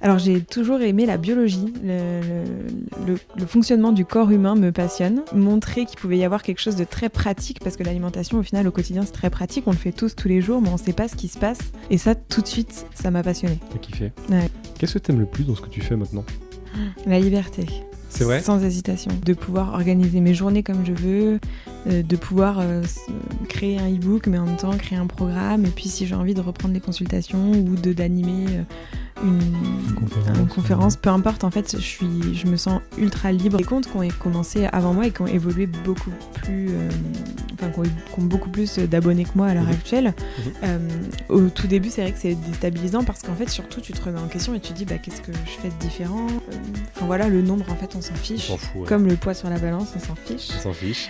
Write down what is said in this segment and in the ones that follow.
Alors j'ai toujours aimé la biologie, le fonctionnement du corps humain me passionne. Montrer qu'il pouvait y avoir quelque chose de très pratique, parce que l'alimentation au final au quotidien c'est très pratique, on le fait tous les jours mais on sait pas ce qui se passe. Et ça tout de suite ça m'a passionnée. T'as kiffé. Ouais. Qu'est-ce que t'aimes le plus dans ce que tu fais maintenant ? La liberté. C'est vrai ? Sans hésitation. De pouvoir organiser mes journées comme je veux, de pouvoir créer un e-book mais en même temps créer un programme, et puis si j'ai envie de reprendre les consultations ou d'animer une conférence, peu importe, en fait je me sens ultra libre. Les comptes qui ont commencé avant moi et qui ont évolué beaucoup plus qui ont beaucoup plus d'abonnés que moi à l'heure actuelle, au tout début c'est vrai que c'est déstabilisant parce qu'en fait surtout tu te remets en question et tu te dis qu'est-ce que je fais de différent, le nombre en fait on s'en fiche, on s'en fout, ouais. Comme le poids sur la balance on s'en fiche.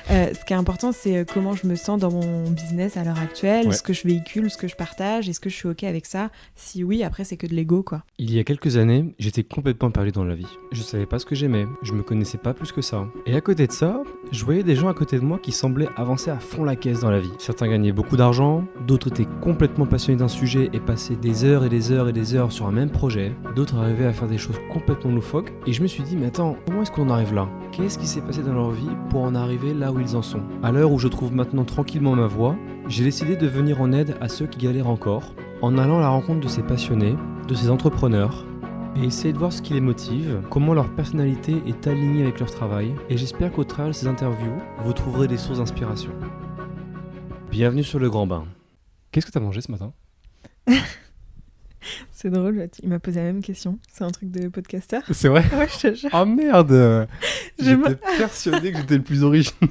Ce qui est important c'est comment je me sens dans mon business à l'heure actuelle, ce que je véhicule, ce que je partage, est-ce que je suis ok avec ça, si oui après c'est que de l'ego quoi. Il y a quelques années, j'étais complètement perdu dans la vie. Je savais pas ce que j'aimais, je me connaissais pas plus que ça. Et à côté de ça, je voyais des gens à côté de moi qui semblaient avancer à fond la caisse dans la vie. Certains gagnaient beaucoup d'argent, d'autres étaient complètement passionnés d'un sujet et passaient des heures et des heures et des heures sur un même projet. D'autres arrivaient à faire des choses complètement loufoques. Et je me suis dit, mais attends, comment est-ce qu'on en arrive là ? Qu'est-ce qui s'est passé dans leur vie pour en arriver là où ils en sont ? À l'heure où je trouve maintenant tranquillement ma voie, j'ai décidé de venir en aide à ceux qui galèrent encore, en allant à la rencontre de ces passionnés, de ces entrepreneurs, et essayer de voir ce qui les motive, comment leur personnalité est alignée avec leur travail, et j'espère qu'au travers de ces interviews, vous trouverez des sources d'inspiration. Bienvenue sur le Grand Bain. Qu'est-ce que t'as mangé ce matin ? C'est drôle, il m'a posé la même question. C'est un truc de podcasteur. C'est vrai ? Ouais, je te jure. Oh merde ! J'étais persuadé que j'étais le plus original.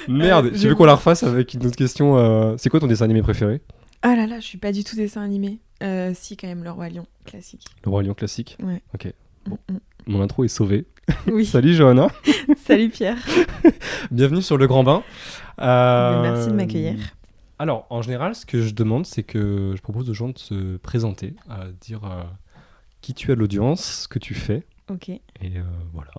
Merde, tu veux qu'on la refasse avec une autre question C'est quoi ton dessin animé préféré ? Ah là là, je suis pas du tout dessin animé. Si, quand même, Le Roi Lion, classique. Le Roi Lion classique ? Ouais. Ok. Bon. Mon intro est sauvée. Oui. Salut Johanna. Salut Pierre. Bienvenue sur le Grand Bain. Merci de m'accueillir. Alors, en général, ce que je demande, c'est que je propose aux gens de se présenter, à dire qui tu as de l'audience, ce que tu fais. Ok. Et voilà.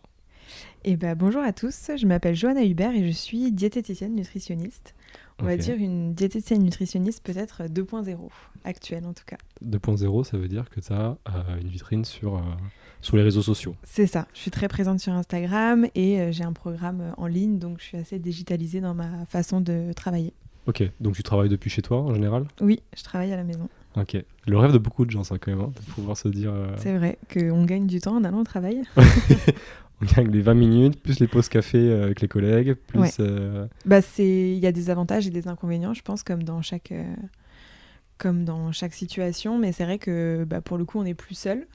Bonjour à tous, je m'appelle Johanna Hubert et je suis diététicienne nutritionniste. On va dire une diététicienne nutritionniste peut-être 2.0, actuelle en tout cas. 2.0, ça veut dire que tu as une vitrine sur les réseaux sociaux. C'est ça, je suis très présente sur Instagram et j'ai un programme en ligne, donc je suis assez digitalisée dans ma façon de travailler. Ok, donc tu travailles depuis chez toi en général ? Oui, je travaille à la maison. Ok, le rêve de beaucoup de gens ça quand même, de pouvoir se dire... C'est vrai qu'on gagne du temps en allant au travail. On gagne les 20 minutes, plus les pauses café avec les collègues, plus... Ouais. Il y a des avantages et des inconvénients, je pense, comme dans chaque situation. Mais c'est vrai que pour le coup, on n'est plus seul.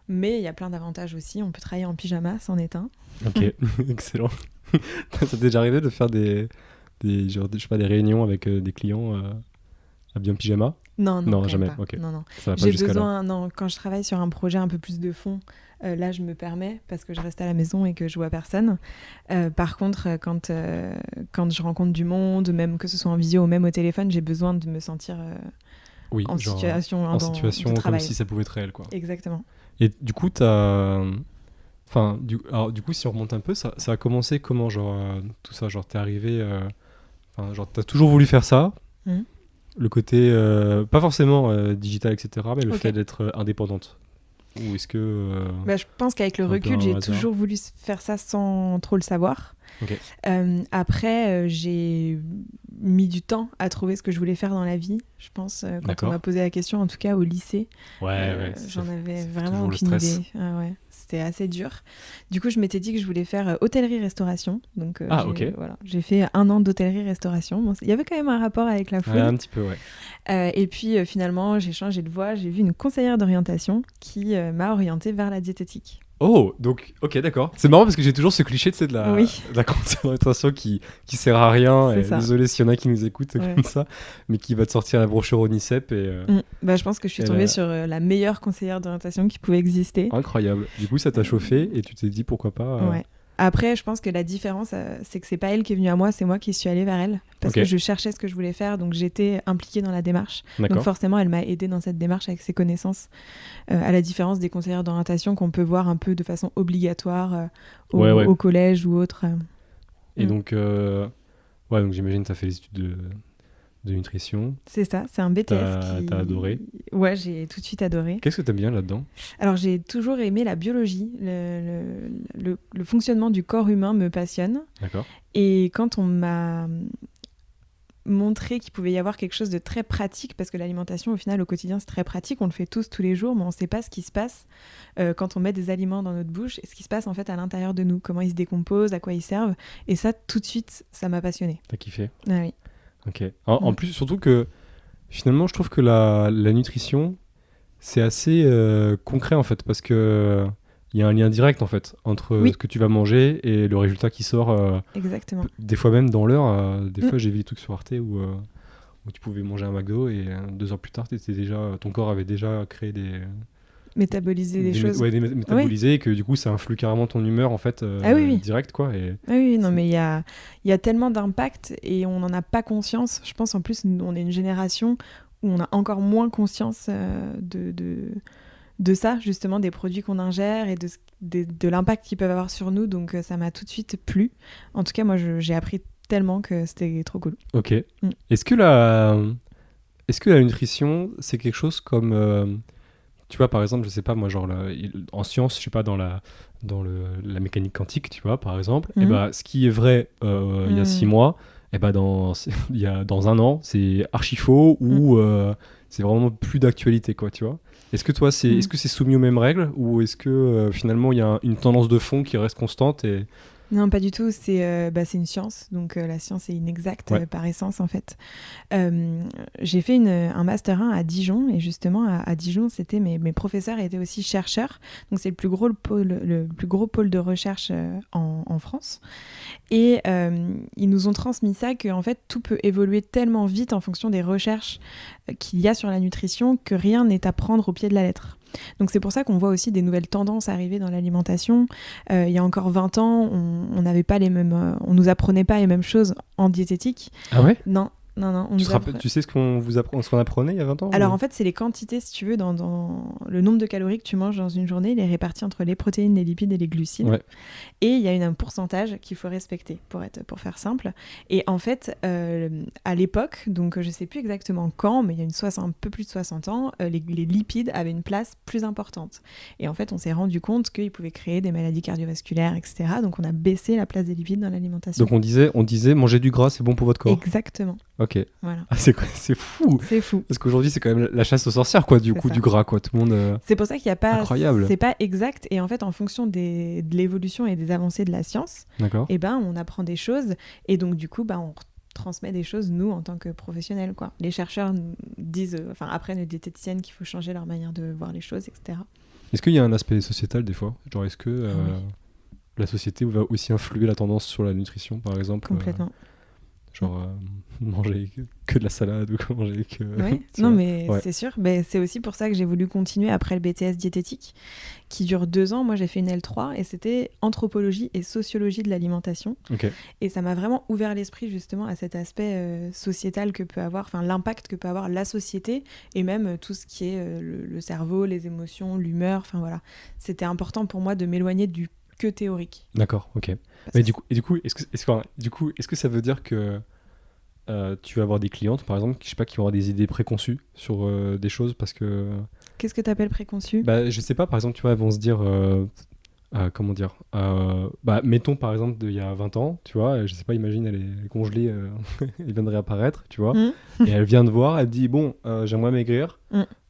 Mais il y a plein d'avantages aussi. On peut travailler en pyjama, c'en est un. Ok, excellent. Ça t'est déjà arrivé de faire des réunions avec des clients habillés en pyjama ? Non, jamais. pas. Okay. Non. Ça va pas J'ai jusqu'à besoin. là. Non, quand je travaille sur un projet un peu plus de fond, là je me permets parce que je reste à la maison et que je vois personne. Par contre, quand je rencontre du monde, même que ce soit en visio ou même au téléphone, j'ai besoin de me sentir en situation de travail. Comme si ça pouvait être réel, quoi. Exactement. Et du coup, du coup, si on remonte un peu, ça a commencé comment, tout ça, t'es arrivé, t'as toujours voulu faire ça. Le côté, pas forcément digital, etc., mais le fait d'être indépendante. Ou est-ce que... je pense qu'avec le recul, j'ai toujours voulu faire ça sans trop le savoir. Okay. Après, j'ai mis du temps à trouver ce que je voulais faire dans la vie. Je pense, quand on m'a posé la question, en tout cas au lycée, j'en avais vraiment aucune idée. Ouais. C'était assez dur. Du coup, je m'étais dit que je voulais faire hôtellerie-restauration. Donc, j'ai fait 1 an d'hôtellerie-restauration. Bon, il y avait quand même un rapport avec la food. Un petit peu, ouais. Et puis, finalement, j'ai changé de voie. J'ai vu une conseillère d'orientation qui m'a orientée vers la diététique. Oh, donc, ok, d'accord. C'est marrant parce que j'ai toujours ce cliché, de la concentration qui sert à rien. Et désolé s'il y en a qui nous écoutent comme ça, mais qui va te sortir la brochure ONICEP. Je pense que je suis tombée sur la meilleure conseillère d'orientation qui pouvait exister. Incroyable. Du coup, ça t'a chauffé et tu t'es dit pourquoi pas. Ouais. Après, je pense que la différence, c'est que c'est pas elle qui est venue à moi, c'est moi qui suis allée vers elle. Parce que je cherchais ce que je voulais faire, donc j'étais impliquée dans la démarche. D'accord. Donc forcément, elle m'a aidée dans cette démarche avec ses connaissances. À la différence des conseillères d'orientation qu'on peut voir un peu de façon obligatoire au collège ou autre. Et donc, donc j'imagine que tu as fait les études de nutrition. C'est ça, c'est un BTS T'as adoré? Ouais, j'ai tout de suite adoré. Qu'est-ce que t'aimes bien là-dedans? Alors, j'ai toujours aimé la biologie. Le fonctionnement du corps humain me passionne. D'accord. Et quand on m'a montré qu'il pouvait y avoir quelque chose de très pratique, parce que l'alimentation, au final, au quotidien, c'est très pratique, on le fait tous les jours, mais on ne sait pas ce qui se passe quand on met des aliments dans notre bouche, et ce qui se passe en fait à l'intérieur de nous, comment ils se décomposent, à quoi ils servent. Et ça, tout de suite, ça m'a passionnée. T'as kiffé? Ah oui. Ok. En plus, surtout que finalement, je trouve que la nutrition, c'est assez concret en fait, parce que il y a un lien direct en fait entre ce que tu vas manger et le résultat qui sort. Exactement. Des fois même dans l'heure. Des fois, j'ai vu des trucs sur Arte où tu pouvais manger un McDo et 2 heures plus tard, ton corps avait déjà créé métaboliser des choses. Métaboliser, et que du coup, ça influe carrément ton humeur en fait direct quoi. Et oui, non, mais il y a tellement d'impact et on n'en a pas conscience. Je pense en plus, on est une génération où on a encore moins conscience de ça, justement, des produits qu'on ingère et de l'impact qu'ils peuvent avoir sur nous. Donc ça m'a tout de suite plu. En tout cas, moi, j'ai appris tellement que c'était trop cool. Ok. Est-ce que la nutrition, c'est quelque chose comme... tu vois, par exemple, je sais pas, moi, genre, en sciences, je sais pas, dans la mécanique quantique, tu vois, par exemple, et bah, ce qui est vrai il y a 6 mois, et bah, dans un an, c'est archi faux ou c'est vraiment plus d'actualité, quoi, tu vois. Est-ce que toi, est-ce que c'est soumis aux mêmes règles ou est-ce que finalement, il y a une tendance de fond qui reste constante et... Non, pas du tout. C'est une science. Donc, la science est inexacte par essence, en fait. J'ai fait un Master 1 à Dijon. Et justement, à Dijon, mes professeurs étaient aussi chercheurs. Donc, c'est le plus gros pôle de recherche en France. Et ils nous ont transmis ça, qu'en fait, tout peut évoluer tellement vite en fonction des recherches qu'il y a sur la nutrition que rien n'est à prendre au pied de la lettre. Donc c'est pour ça qu'on voit aussi des nouvelles tendances arriver dans l'alimentation. Il y a encore 20 ans, on n'avait pas les mêmes, on nous apprenait pas les mêmes choses en diététique. Ah ouais ? Non. Tu sais ce qu'on apprenait il y a 20 ans ? Alors en fait, c'est les quantités, si tu veux, dans le nombre de calories que tu manges dans une journée, il est réparti entre les protéines, les lipides et les glucides. Ouais. Et il y a un pourcentage qu'il faut respecter, pour faire simple. Et en fait, à l'époque, donc je sais plus exactement quand, mais il y a un peu plus de 60 ans, les lipides avaient une place plus importante. Et en fait, on s'est rendu compte qu'ils pouvaient créer des maladies cardiovasculaires, etc. Donc on a baissé la place des lipides dans l'alimentation. Donc on disait manger du gras, c'est bon pour votre corps. Exactement. Ok. Voilà. Ah, c'est fou. C'est fou. Parce qu'aujourd'hui, c'est quand même la chasse aux sorcières, quoi, du gras, quoi. Tout le monde. C'est pour ça qu'il n'y a pas. Incroyable. C'est pas exact. Et en fait, en fonction de l'évolution et des avancées de la science, et on apprend des choses. Et donc, du coup, on transmet des choses, nous, en tant que professionnels, quoi. Les chercheurs apprennent aux diététiciennes qu'il faut changer leur manière de voir les choses, etc. Est-ce qu'il y a un aspect sociétal, des fois ? Genre, est-ce que la société va aussi influer la tendance sur la nutrition, par exemple ? Complètement. Genre manger que de la salade ou manger que... Ouais. Non mais c'est sûr, c'est aussi pour ça que j'ai voulu continuer après le BTS diététique qui dure 2 ans. Moi j'ai fait une L3 et c'était anthropologie et sociologie de l'alimentation. Et ça m'a vraiment ouvert l'esprit justement à cet aspect sociétal que peut avoir, enfin l'impact que peut avoir la société et même tout ce qui est le cerveau, les émotions, l'humeur, enfin voilà. C'était important pour moi de m'éloigner du que théorique. D'accord, ok. Mais du coup, est-ce que ça veut dire que tu vas avoir des clientes, par exemple, qui vont avoir des idées préconçues sur des choses parce que... Qu'est-ce que tu appelles préconçu ? Je sais pas, par exemple, tu vois, elles vont se dire... comment dire mettons, par exemple, il y a 20 ans, tu vois, je sais pas, imagine, elle est congelée, elle vient de réapparaître, tu vois, et elle vient de voir, elle dit, bon, j'aimerais maigrir,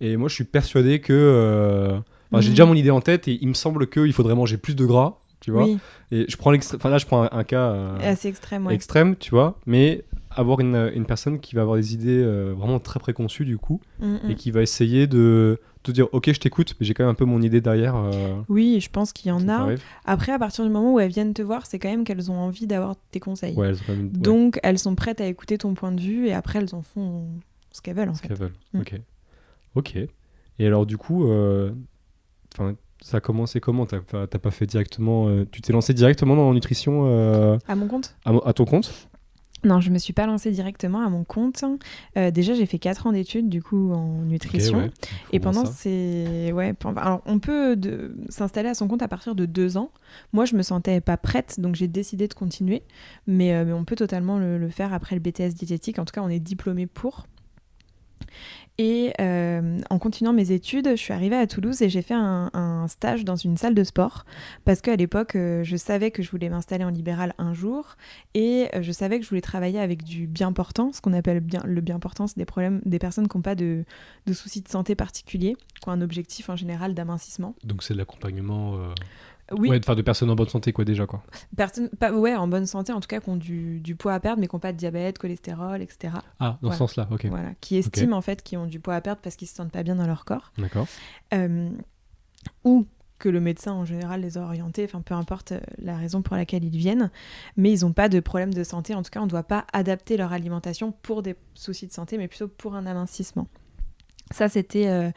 et moi, je suis persuadé que... j'ai déjà mon idée en tête, et il me semble qu'il faudrait manger plus de gras, tu vois. Oui. Et je prends un cas assez extrême, extrême, tu vois, mais avoir une personne qui va avoir des idées vraiment très préconçues du coup, et qui va essayer de te dire ok, je t'écoute, mais j'ai quand même un peu mon idée derrière. Oui, je pense qu'il y en a. Après, à partir du moment où elles viennent te voir, c'est quand même qu'elles ont envie d'avoir tes conseils. Ouais, elles ont quand même... Donc elles sont prêtes à écouter ton point de vue et après elles en font ce qu'elles veulent en fait. Qu'elles veulent. Ok. Et alors du coup, ça a commencé comment ? T'as pas fait directement... tu t'es lancé directement dans la nutrition à mon compte ? À ton compte ? Non, je me suis pas lancée directement à mon compte. Déjà, j'ai fait 4 ans d'études du coup en nutrition. Ok, ouais. Et pendant alors on peut s'installer à son compte à partir de 2 ans. Moi, je me sentais pas prête, donc j'ai décidé de continuer. Mais on peut totalement le faire après le BTS diététique. En tout cas, on est diplômé pour. Et en continuant mes études, je suis arrivée à Toulouse et j'ai fait un stage dans une salle de sport parce qu'à l'époque, je savais que je voulais m'installer en libéral un jour et je savais que je voulais travailler avec du bien portant. Ce qu'on appelle le bien portant, c'est des personnes qui n'ont pas de soucis de santé particuliers, qui ont un objectif en général d'amincissement. Donc c'est de l'accompagnement Oui, ouais, de personnes en bonne santé, quoi, déjà, quoi. en bonne santé, en tout cas, qui ont du poids à perdre, mais qui n'ont pas de diabète, cholestérol, etc. Ah, dans ce sens-là, ok. Voilà, qui estiment en fait qu'ils ont du poids à perdre parce qu'ils se sentent pas bien dans leur corps. D'accord. Ou que le médecin en général les a orientés, enfin peu importe la raison pour laquelle ils viennent, mais ils n'ont pas de problème de santé. En tout cas, on ne doit pas adapter leur alimentation pour des soucis de santé, mais plutôt pour un amincissement. Ça, c'était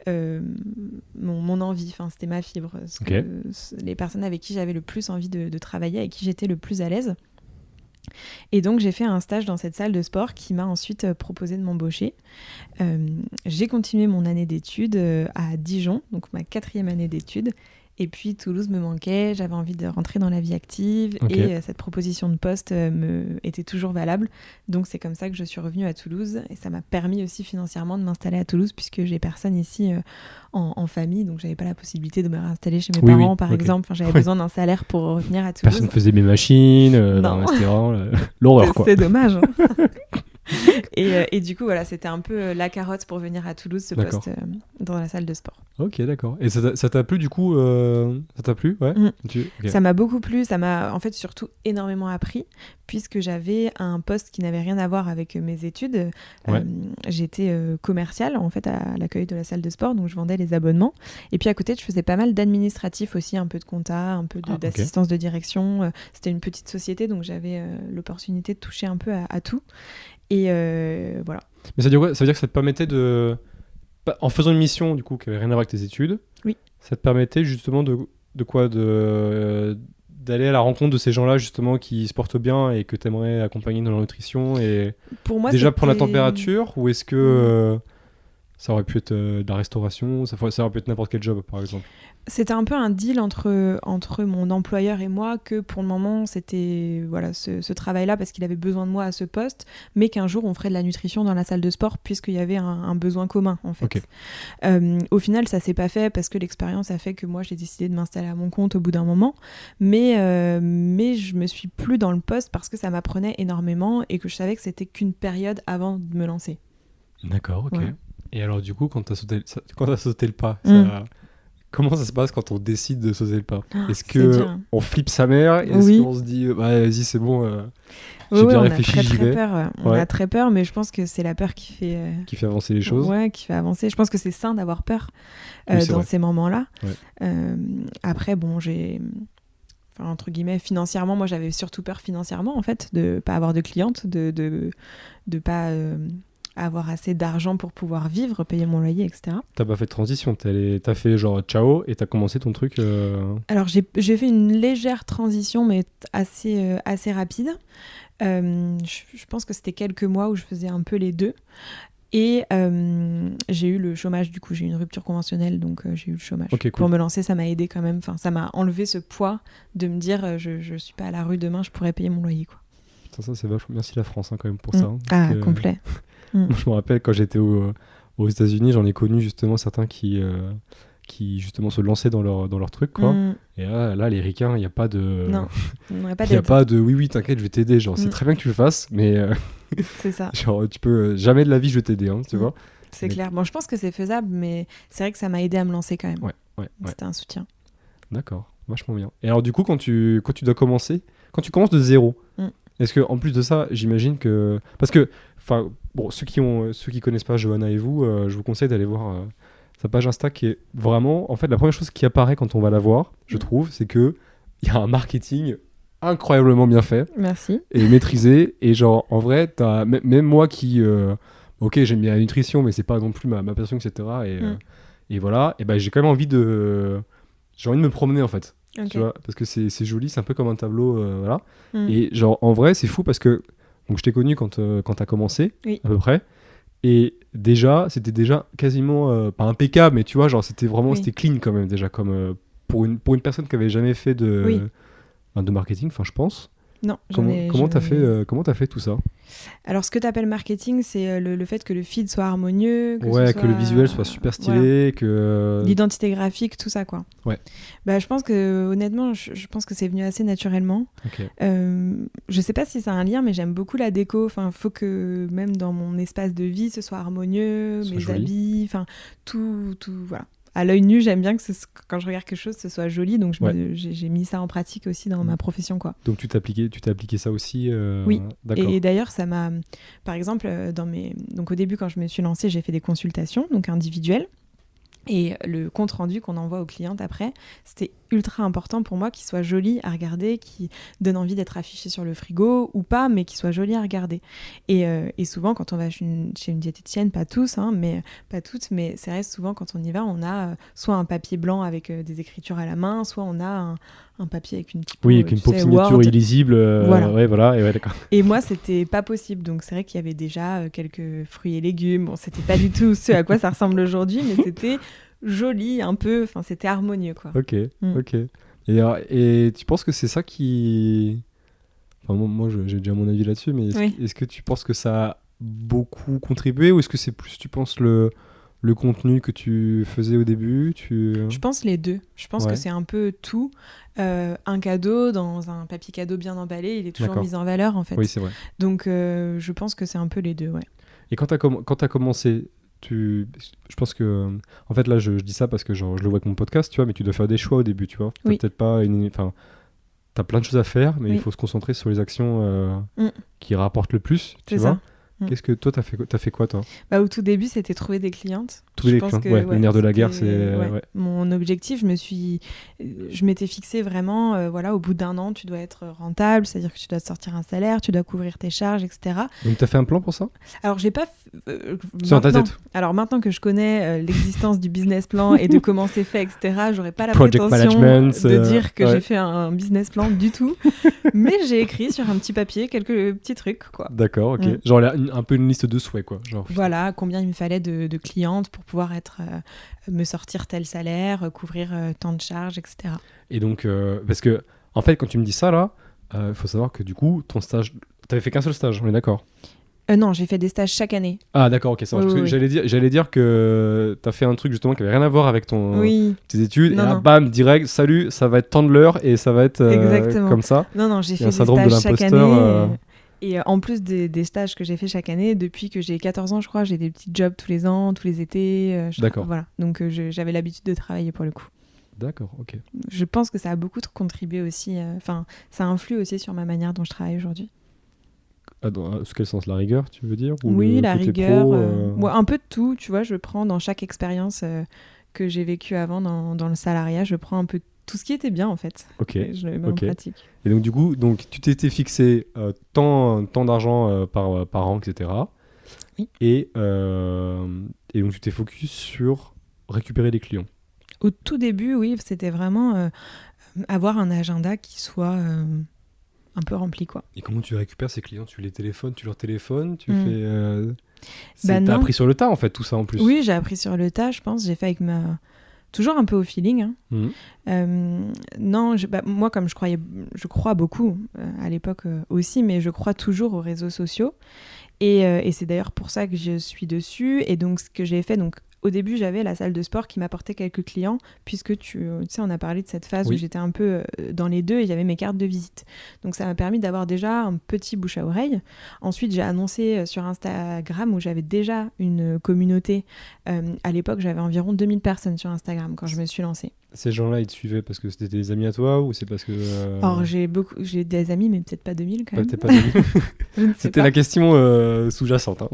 mon envie, enfin c'était ma fibre, les personnes avec qui j'avais le plus envie de travailler, avec qui j'étais le plus à l'aise. Et donc j'ai fait un stage dans cette salle de sport qui m'a ensuite proposé de m'embaucher. J'ai continué mon année d'études à Dijon, donc ma 4e année d'études. Et puis Toulouse me manquait, j'avais envie de rentrer dans la vie active et cette proposition de poste était toujours valable. Donc c'est comme ça que je suis revenue à Toulouse et ça m'a permis aussi financièrement de m'installer à Toulouse puisque j'ai personne ici en famille, donc j'avais pas la possibilité de me réinstaller chez mes parents par exemple. Enfin, j'avais besoin d'un salaire pour revenir à Toulouse. Personne faisait mes machines dans le restaurant, l'horreur quoi. C'est dommage. Et du coup voilà, c'était un peu la carotte pour venir à Toulouse, ce poste dans la salle de sport. Ok, d'accord. Et ça t'a plu du coup ça t'a plu, ouais. Ça m'a beaucoup plu, ça m'a en fait surtout énormément appris puisque j'avais un poste qui n'avait rien à voir avec mes études. J'étais commerciale en fait à l'accueil de la salle de sport, donc je vendais les abonnements. Et puis à côté, je faisais pas mal d'administratif aussi, un peu de compta, un peu d'assistance de direction. C'était une petite société, donc j'avais l'opportunité de toucher un peu à tout. Et voilà. Mais ça veut dire que ça te permettait de... En faisant une mission du coup qui avait rien à voir avec tes études, ça te permettait justement d'aller à la rencontre de ces gens-là justement qui se portent bien et que tu aimerais accompagner dans leur nutrition et pour moi, déjà prendre la température, ou est-ce que ça aurait pu être de la restauration, ça aurait pu être n'importe quel job par exemple? C'était un peu un deal entre mon employeur et moi que pour le moment c'était ce travail-là parce qu'il avait besoin de moi à ce poste, mais qu'un jour on ferait de la nutrition dans la salle de sport puisqu'il y avait un besoin commun en fait. Au final ça s'est pas fait parce que l'expérience a fait que moi j'ai décidé de m'installer à mon compte au bout d'un moment, mais je me suis plus dans le poste parce que ça m'apprenait énormément et que je savais que c'était qu'une période avant de me lancer. D'accord, ok. Ouais. Et alors du coup quand t'as sauté le pas, comment ça se passe quand on décide de sauter le pas? Est-ce qu'on flippe sa mère? Est-ce qu'on se dit vas-y c'est bon, j'ai bien réfléchi, j'y vais? On a très peur, mais je pense que c'est la peur qui fait avancer les choses. Ouais, qui fait avancer. Je pense que c'est sain d'avoir peur dans ces moments-là. Après entre guillemets financièrement, moi j'avais surtout peur financièrement en fait de pas avoir de clientes, de pas avoir assez d'argent pour pouvoir vivre, payer mon loyer, etc. T'as pas fait de transition, t'as fait genre ciao et t'as commencé ton truc Alors j'ai fait une légère transition mais assez rapide. Je pense que c'était quelques mois où je faisais un peu les deux. Et j'ai eu le chômage, du coup j'ai eu une rupture conventionnelle, donc j'ai eu le chômage. Okay, cool. Pour me lancer, ça m'a aidé quand même, enfin, ça m'a enlevé ce poids de me dire je suis pas à la rue demain, je pourrais payer mon loyer quoi. Ça c'est vachement, merci la France quand même pour ça. Complet. Moi, je me rappelle quand j'étais aux États-Unis, j'en ai connu justement certains qui justement se lançaient dans leur truc quoi. Et là les ricains, il y a pas de oui t'inquiète je vais t'aider, genre c'est très bien que tu le fasses mais c'est ça. Genre tu peux jamais de la vie je vais t'aider hein, tu vois. C'est clair. Bon, je pense que c'est faisable mais c'est vrai que ça m'a aidé à me lancer quand même. Ouais. C'était un soutien. D'accord, vachement bien. Et alors du coup quand tu dois commencer, quand tu commences de zéro, est-ce que en plus de ça, j'imagine que parce que enfin bon, ceux qui connaissent pas Johanna et vous, je vous conseille d'aller voir sa page Insta qui est vraiment en fait la première chose qui apparaît quand on va la voir, je trouve, c'est que il y a un marketing incroyablement bien fait. Merci. Et maîtrisé et genre en vrai, même moi qui OK, j'aime bien la nutrition mais c'est pas non plus ma passion etc. et voilà, et ben j'ai quand même envie de me promener en fait. Okay. Tu vois, parce que c'est joli, c'est un peu comme un tableau, voilà. Et genre en vrai c'est fou parce que Donc je t'ai connu quand t'as commencé, Oui. à peu près. Et c'était déjà quasiment, pas impeccable, mais tu vois, genre c'était clean quand même déjà, comme pour une personne qui avait jamais fait de marketing, enfin je pense. Non, Comment t'as fait tout ça? Alors, ce que tu appelles marketing, c'est le fait que le feed soit harmonieux, que le visuel soit super stylé, que... L'identité graphique, tout ça, quoi. Ouais. Bah, je pense que, honnêtement, je pense que c'est venu assez naturellement. Ok. Je sais pas si c'est un lien, mais j'aime beaucoup la déco. Enfin, faut que, même dans mon espace de vie, ce soit harmonieux, Soit mes joli. habits, enfin, tout, voilà. À l'œil nu, j'aime bien que quand je regarde quelque chose, ce soit joli. Donc, j'ai mis ça en pratique aussi dans ma profession, quoi. Donc, tu t'es appliqué ça aussi Oui. D'accord. Et d'ailleurs, ça m'a... Par exemple, donc, au début, quand je me suis lancée, j'ai fait des consultations, donc individuelles. Et le compte-rendu qu'on envoie aux clientes après, c'était ultra important pour moi qu'il soit joli à regarder, qui donne envie d'être affiché sur le frigo ou pas, mais qui soit joli à regarder. Et souvent, quand on va chez une diététicienne, pas tous, hein, mais pas toutes, mais c'est vrai, souvent, quand on y va, on a soit un papier blanc avec des écritures à la main, soit on a un papier avec une typo, avec une pauvre signature Word. illisible. Voilà. Ouais, d'accord. Et moi, c'était pas possible. Donc, c'est vrai qu'il y avait déjà quelques fruits et légumes. Bon, c'était pas du tout ce à quoi ça ressemble aujourd'hui, mais c'était joli, un peu. Enfin, c'était harmonieux, quoi. Ok. Et tu penses que c'est ça qui... Enfin, moi, j'ai déjà mon avis là-dessus, mais est-ce que tu penses que ça a beaucoup contribué, ou est-ce que c'est plus, tu penses, le contenu que tu faisais au début Je pense les deux. Je pense que c'est un peu tout. Un cadeau dans un papier cadeau bien emballé, il est toujours mis en valeur, en fait. Oui, c'est vrai. Donc, je pense que c'est un peu les deux, ouais. Et quand t'as commencé, je pense que... En fait, là, je dis ça parce que genre, je le vois avec mon podcast, tu vois, mais tu dois faire des choix au début, tu vois. T'as peut-être pas Enfin, t'as plein de choses à faire, mais il faut se concentrer sur les actions qui rapportent le plus, tu vois. Qu'est-ce que toi, t'as fait quoi, toi? Au tout début, c'était trouver des clientes. Trouver des clientes, le nerf de la guerre, c'est... Mon objectif, je m'étais fixé vraiment, au bout d'un an, tu dois être rentable, c'est-à-dire que tu dois te sortir un salaire, tu dois couvrir tes charges, etc. Donc, t'as fait un plan pour ça? Alors, j'ai pas... C'est dans ta tête. Alors, maintenant que je connais l'existence du business plan et de comment c'est fait, etc., j'aurais pas la Project prétention management, de dire que j'ai fait un business plan du tout. Mais j'ai écrit sur un petit papier quelques petits trucs, quoi. D'accord, ok. Genre un peu une liste de souhaits, quoi. Genre, voilà, combien il me fallait de clientes pour pouvoir me sortir tel salaire, couvrir tant de charges, etc. Et donc, parce que, en fait, quand tu me dis ça, là, il faut savoir que du coup, ton stage, t'avais fait qu'un seul stage, on est d'accord? Non, j'ai fait des stages chaque année. Ah, d'accord, ok, ça va. Oui. J'allais dire que t'as fait un truc justement qui avait rien à voir avec tes études, et là, bam, direct, salut, ça va être tant de l'heure et ça va être comme ça. Non, j'ai fait des stages chaque année. Et en plus des stages que j'ai fait chaque année, depuis que j'ai 14 ans, je crois, j'ai des petits jobs tous les ans, tous les étés. D'accord. Voilà. Donc j'avais l'habitude de travailler pour le coup. D'accord, ok. Je pense que ça a beaucoup contribué aussi. Ça influe aussi sur ma manière dont je travaille aujourd'hui. Dans quel sens? La rigueur, tu veux dire? Oui, la rigueur. Un peu de tout, tu vois. Je prends dans chaque expérience que j'ai vécue avant dans le salariat, je prends un peu tout ce qui était bien, en fait. Ok. Et je le mets en pratique. Et donc, du coup, tu t'étais fixé tant d'argent par an, etc. Oui. Et donc, tu t'es focus sur récupérer les clients. Au tout début, oui, c'était vraiment avoir un agenda qui soit un peu rempli, quoi. Et comment tu récupères ces clients? Tu les téléphones, tu leur téléphones, tu fais... T'as appris sur le tas, en fait, tout ça, en plus. Oui, j'ai appris sur le tas, je pense. J'ai fait avec toujours un peu au feeling. Moi, comme je crois beaucoup à l'époque aussi, mais je crois toujours aux réseaux sociaux. Et c'est d'ailleurs pour ça que je suis dessus. Et donc, ce que j'ai fait... Au début, j'avais la salle de sport qui m'apportait quelques clients, puisque tu sais, on a parlé de cette phase où j'étais un peu dans les deux et j'avais mes cartes de visite. Donc, ça m'a permis d'avoir déjà un petit bouche à oreille. Ensuite, j'ai annoncé sur Instagram où j'avais déjà une communauté. À l'époque, j'avais environ 2000 personnes sur Instagram quand je me suis lancée. Ces gens-là, ils te suivaient parce que c'était des amis à toi ou c'est parce que... Alors, j'ai des amis, mais peut-être pas 2000 quand même. Peut-être pas 2000. C'était la question sous-jacente. Hein.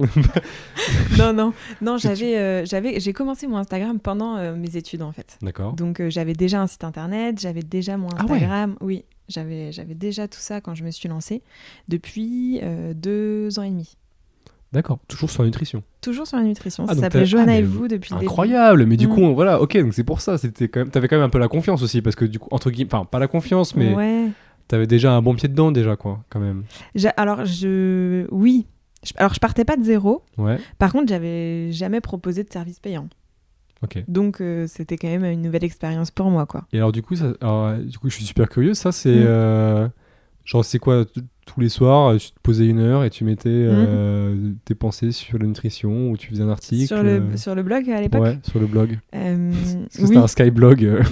Non, j'ai commencé mon Instagram pendant mes études, en fait. D'accord. Donc, j'avais déjà un site internet, j'avais déjà mon Instagram. Ah ouais. Oui, j'avais déjà tout ça quand je me suis lancée depuis 2 ans et demi. D'accord, toujours sur la nutrition. Toujours sur la nutrition. Ça s'appelait Johanna et vous depuis le début. Incroyable, mais du coup, voilà, ok, donc c'est pour ça. T'avais quand même un peu la confiance aussi, parce que du coup, entre guillemets, enfin, pas la confiance, mais T'avais déjà un bon pied dedans, déjà, quoi, quand même. Oui. Alors, je partais pas de zéro. Ouais, Par contre, j'avais jamais proposé de service payant. ok. Donc, c'était quand même une nouvelle expérience pour moi, quoi. Et alors, du coup, je suis super curieux. Ça, c'est... genre, c'est quoi tous les soirs, tu te posais 1 heure et tu mettais tes pensées sur la nutrition ou tu faisais un article Sur le blog à l'époque. Ouais, sur le blog. Parce que Oui. c'était un Skyblog.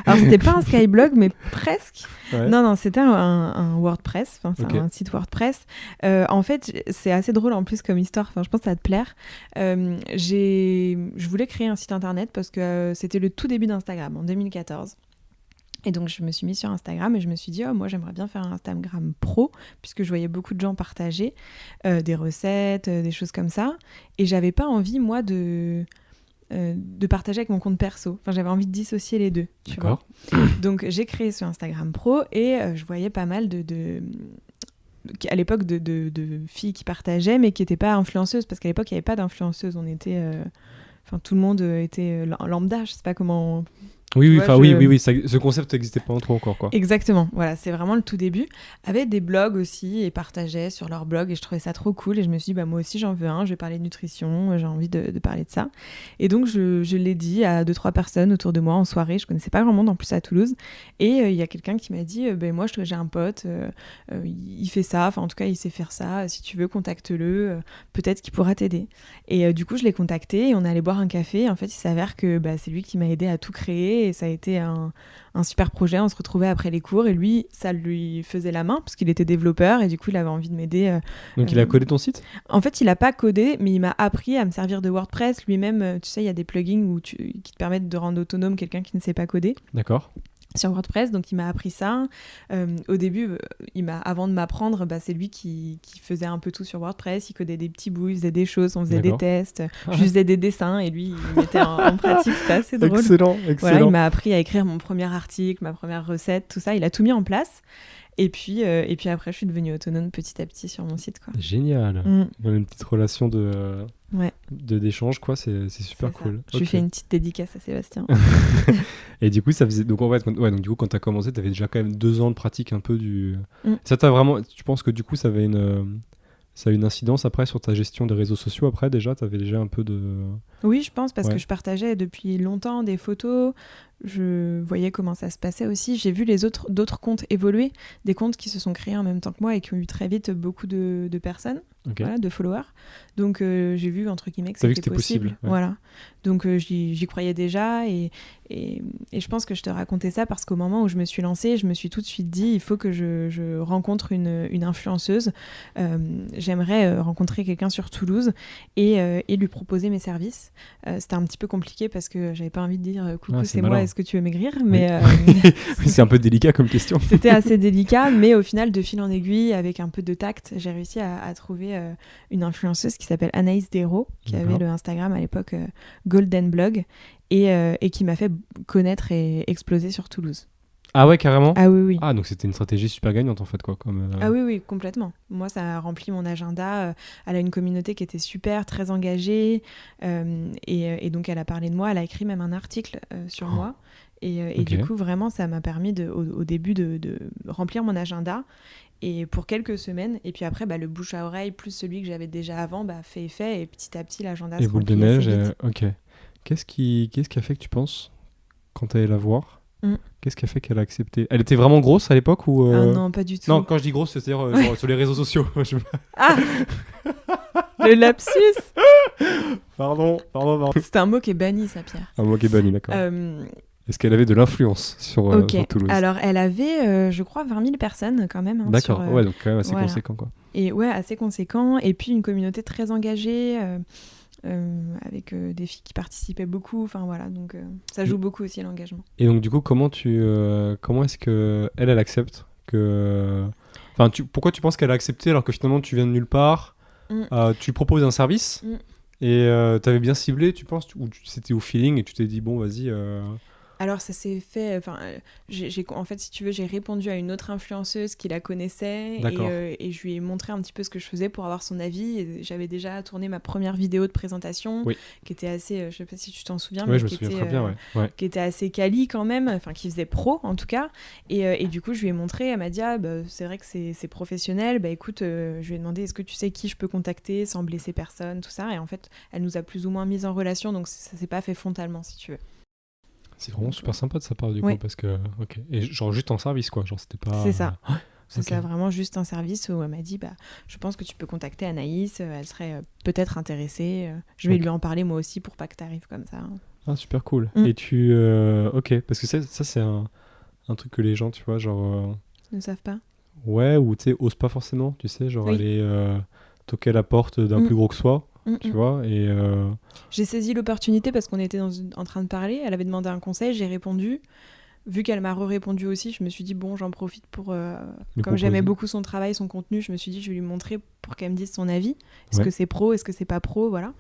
Alors, c'était pas un Skyblog, mais presque. Ouais. Non, c'était un WordPress. Enfin, c'est Ok. un site WordPress. En fait, c'est assez drôle en plus comme histoire. Enfin, je pense que ça va te plaire. Je voulais créer un site internet parce que c'était le tout début d'Instagram en 2014. Et donc, je me suis mise sur Instagram et je me suis dit, moi, j'aimerais bien faire un Instagram pro, puisque je voyais beaucoup de gens partager des recettes, des choses comme ça. Et j'avais pas envie, moi, de partager avec mon compte perso. Enfin, j'avais envie de dissocier les deux. Tu vois. Donc, j'ai créé ce Instagram pro et je voyais pas mal à l'époque de filles qui partageaient, mais qui n'étaient pas influenceuses, parce qu'à l'époque, il n'y avait pas d'influenceuses. On était... tout le monde était lambda, je sais pas comment... Oui, ce concept n'existait pas trop encore, quoi. Exactement, voilà, c'est vraiment le tout début. Avaient des blogs aussi et partageaient sur leur blog et je trouvais ça trop cool et je me suis dit, moi aussi j'en veux un, je vais parler de nutrition, j'ai envie de parler de ça. Et donc je l'ai dit à 2-3 personnes autour de moi en soirée, je connaissais pas grand monde en plus à Toulouse et il y a quelqu'un qui m'a dit, moi j'ai un pote, il fait ça, enfin en tout cas il sait faire ça, si tu veux contacte-le, peut-être qu'il pourra t'aider. Et du coup je l'ai contacté et on est allé boire un café, en fait il s'avère que c'est lui qui m'a aidé à tout créer. Et ça a été un super projet. On se retrouvait après les cours et lui, ça lui faisait la main parce qu'il était développeur et du coup, il avait envie de m'aider. Donc, il a codé ton site ? En fait, il n'a pas codé, mais il m'a appris à me servir de WordPress. Lui-même, tu sais, il y a des plugins qui te permettent de rendre autonome quelqu'un qui ne sait pas coder. D'accord. Sur WordPress, donc il m'a appris ça. Au début, avant de m'apprendre, c'est lui qui faisait un peu tout sur WordPress. Il codait des petits bouts, il faisait des choses, on faisait des tests. Je faisais des dessins et lui, il mettait en pratique. C'était assez drôle. Excellent. Voilà, il m'a appris à écrire mon premier article, ma première recette, tout ça. Il a tout mis en place. Et puis après, je suis devenue autonome petit à petit sur mon site, quoi. Génial. On a une petite relation d'échange, quoi. C'est super cool. Je lui fais une petite dédicace à Sébastien. Et du coup, ça faisait... Donc, en fait, donc, du coup, quand tu as commencé, tu avais déjà quand même 2 ans de pratique un peu du... Ça t'a vraiment... Tu penses que du coup, ça avait une incidence après sur ta gestion des réseaux sociaux après déjà? Tu avais déjà un peu de... Oui, je pense, parce que je partageais depuis longtemps des photos, je voyais comment ça se passait aussi. J'ai vu d'autres comptes évoluer, des comptes qui se sont créés en même temps que moi et qui ont eu très vite beaucoup de personnes, voilà, de followers. Donc j'ai vu, entre guillemets, que c'était possible. Ouais. Voilà. Donc j'y croyais déjà et je pense que je te racontais ça parce qu'au moment où je me suis lancée, je me suis tout de suite dit, il faut que je rencontre une influenceuse. J'aimerais rencontrer quelqu'un sur Toulouse et lui proposer mes services. C'était un petit peu compliqué parce que j'avais pas envie de dire coucou, c'est moi, est-ce que tu veux maigrir, mais c'est un peu délicat comme question. C'était assez délicat, mais au final, de fil en aiguille, avec un peu de tact, j'ai réussi à trouver une influenceuse qui s'appelle Anaïs Desraux, qui avait le Instagram à l'époque Golden Blog et qui m'a fait connaître et exploser sur Toulouse. Ah ouais, carrément. Ah oui. Ah, donc c'était une stratégie super gagnante en fait, quoi. Ah oui, complètement. Moi, ça a rempli mon agenda. Elle a une communauté qui était super, très engagée. Et donc, elle a parlé de moi. Elle a écrit même un article sur moi. Et du coup, vraiment, ça m'a permis au début de remplir mon agenda. Et pour quelques semaines. Et puis après, le bouche à oreille, plus celui que j'avais déjà avant, fait effet. Et petit à petit, l'agenda se remplit. Et boule de neige, ok. Qu'est-ce qui a fait que tu penses, quand tu allais la voir, qu'est-ce qui a fait qu'elle a accepté? Elle était vraiment grosse à l'époque ou Ah non, pas du tout. Non, quand je dis grosse, c'est-à-dire genre, sur les réseaux sociaux. Ah le lapsus. Pardon. C'est un mot qui est banni, ça, Pierre. Un mot qui est banni, d'accord. Est-ce qu'elle avait de l'influence sur Toulouse? Alors, elle avait, je crois, 20 000 personnes quand même. D'accord, donc quand même assez conséquent, quoi. Et ouais, assez conséquent. Et puis, une communauté très engagée, avec des filles qui participaient beaucoup. Enfin, voilà, donc ça joue beaucoup aussi, l'engagement. Et donc, du coup, comment est-ce qu'elle accepte que... Enfin, pourquoi tu penses qu'elle a accepté alors que finalement, tu viens de nulle part, tu proposes un service et t'avais bien ciblé, tu penses, ou c'était au feeling et tu t'es dit, bon, vas-y... Alors ça s'est fait, en fait si tu veux j'ai répondu à une autre influenceuse qui la connaissait et je lui ai montré un petit peu ce que je faisais pour avoir son avis. Et j'avais déjà tourné ma première vidéo de présentation qui était assez, je sais pas si tu t'en souviens, mais je me souviens très bien, qui était assez quali quand même, enfin qui faisait pro en tout cas. Et du coup je lui ai montré, elle m'a dit c'est vrai que c'est professionnel, écoute, je lui ai demandé est-ce que tu sais qui je peux contacter sans blesser personne, tout ça. Et en fait elle nous a plus ou moins mis en relation, donc ça s'est pas fait frontalement si tu veux. C'est vraiment super sympa de sa part du coup parce que et genre juste en service quoi, genre c'était pas. C'est ça. C'est ça, vraiment juste un service où elle m'a dit je pense que tu peux contacter Anaïs, elle serait peut-être intéressée, je vais lui en parler moi aussi pour pas que t'arrives comme ça. Ah super cool. Et tu parce que ça c'est un truc que les gens tu vois genre ne savent pas. Ouais, ou tu sais osent pas forcément, tu sais genre aller toquer à la porte d'un plus gros que soi. Tu vois, et j'ai saisi l'opportunité parce qu'on était en train de parler, elle avait demandé un conseil, j'ai répondu. Vu qu'elle m'a répondu aussi, je me suis dit bon, j'en profite pour comme j'aimais beaucoup son travail, son contenu, je me suis dit je vais lui montrer pour qu'elle me dise son avis. Est-ce que c'est pro, est-ce que c'est pas pro, voilà.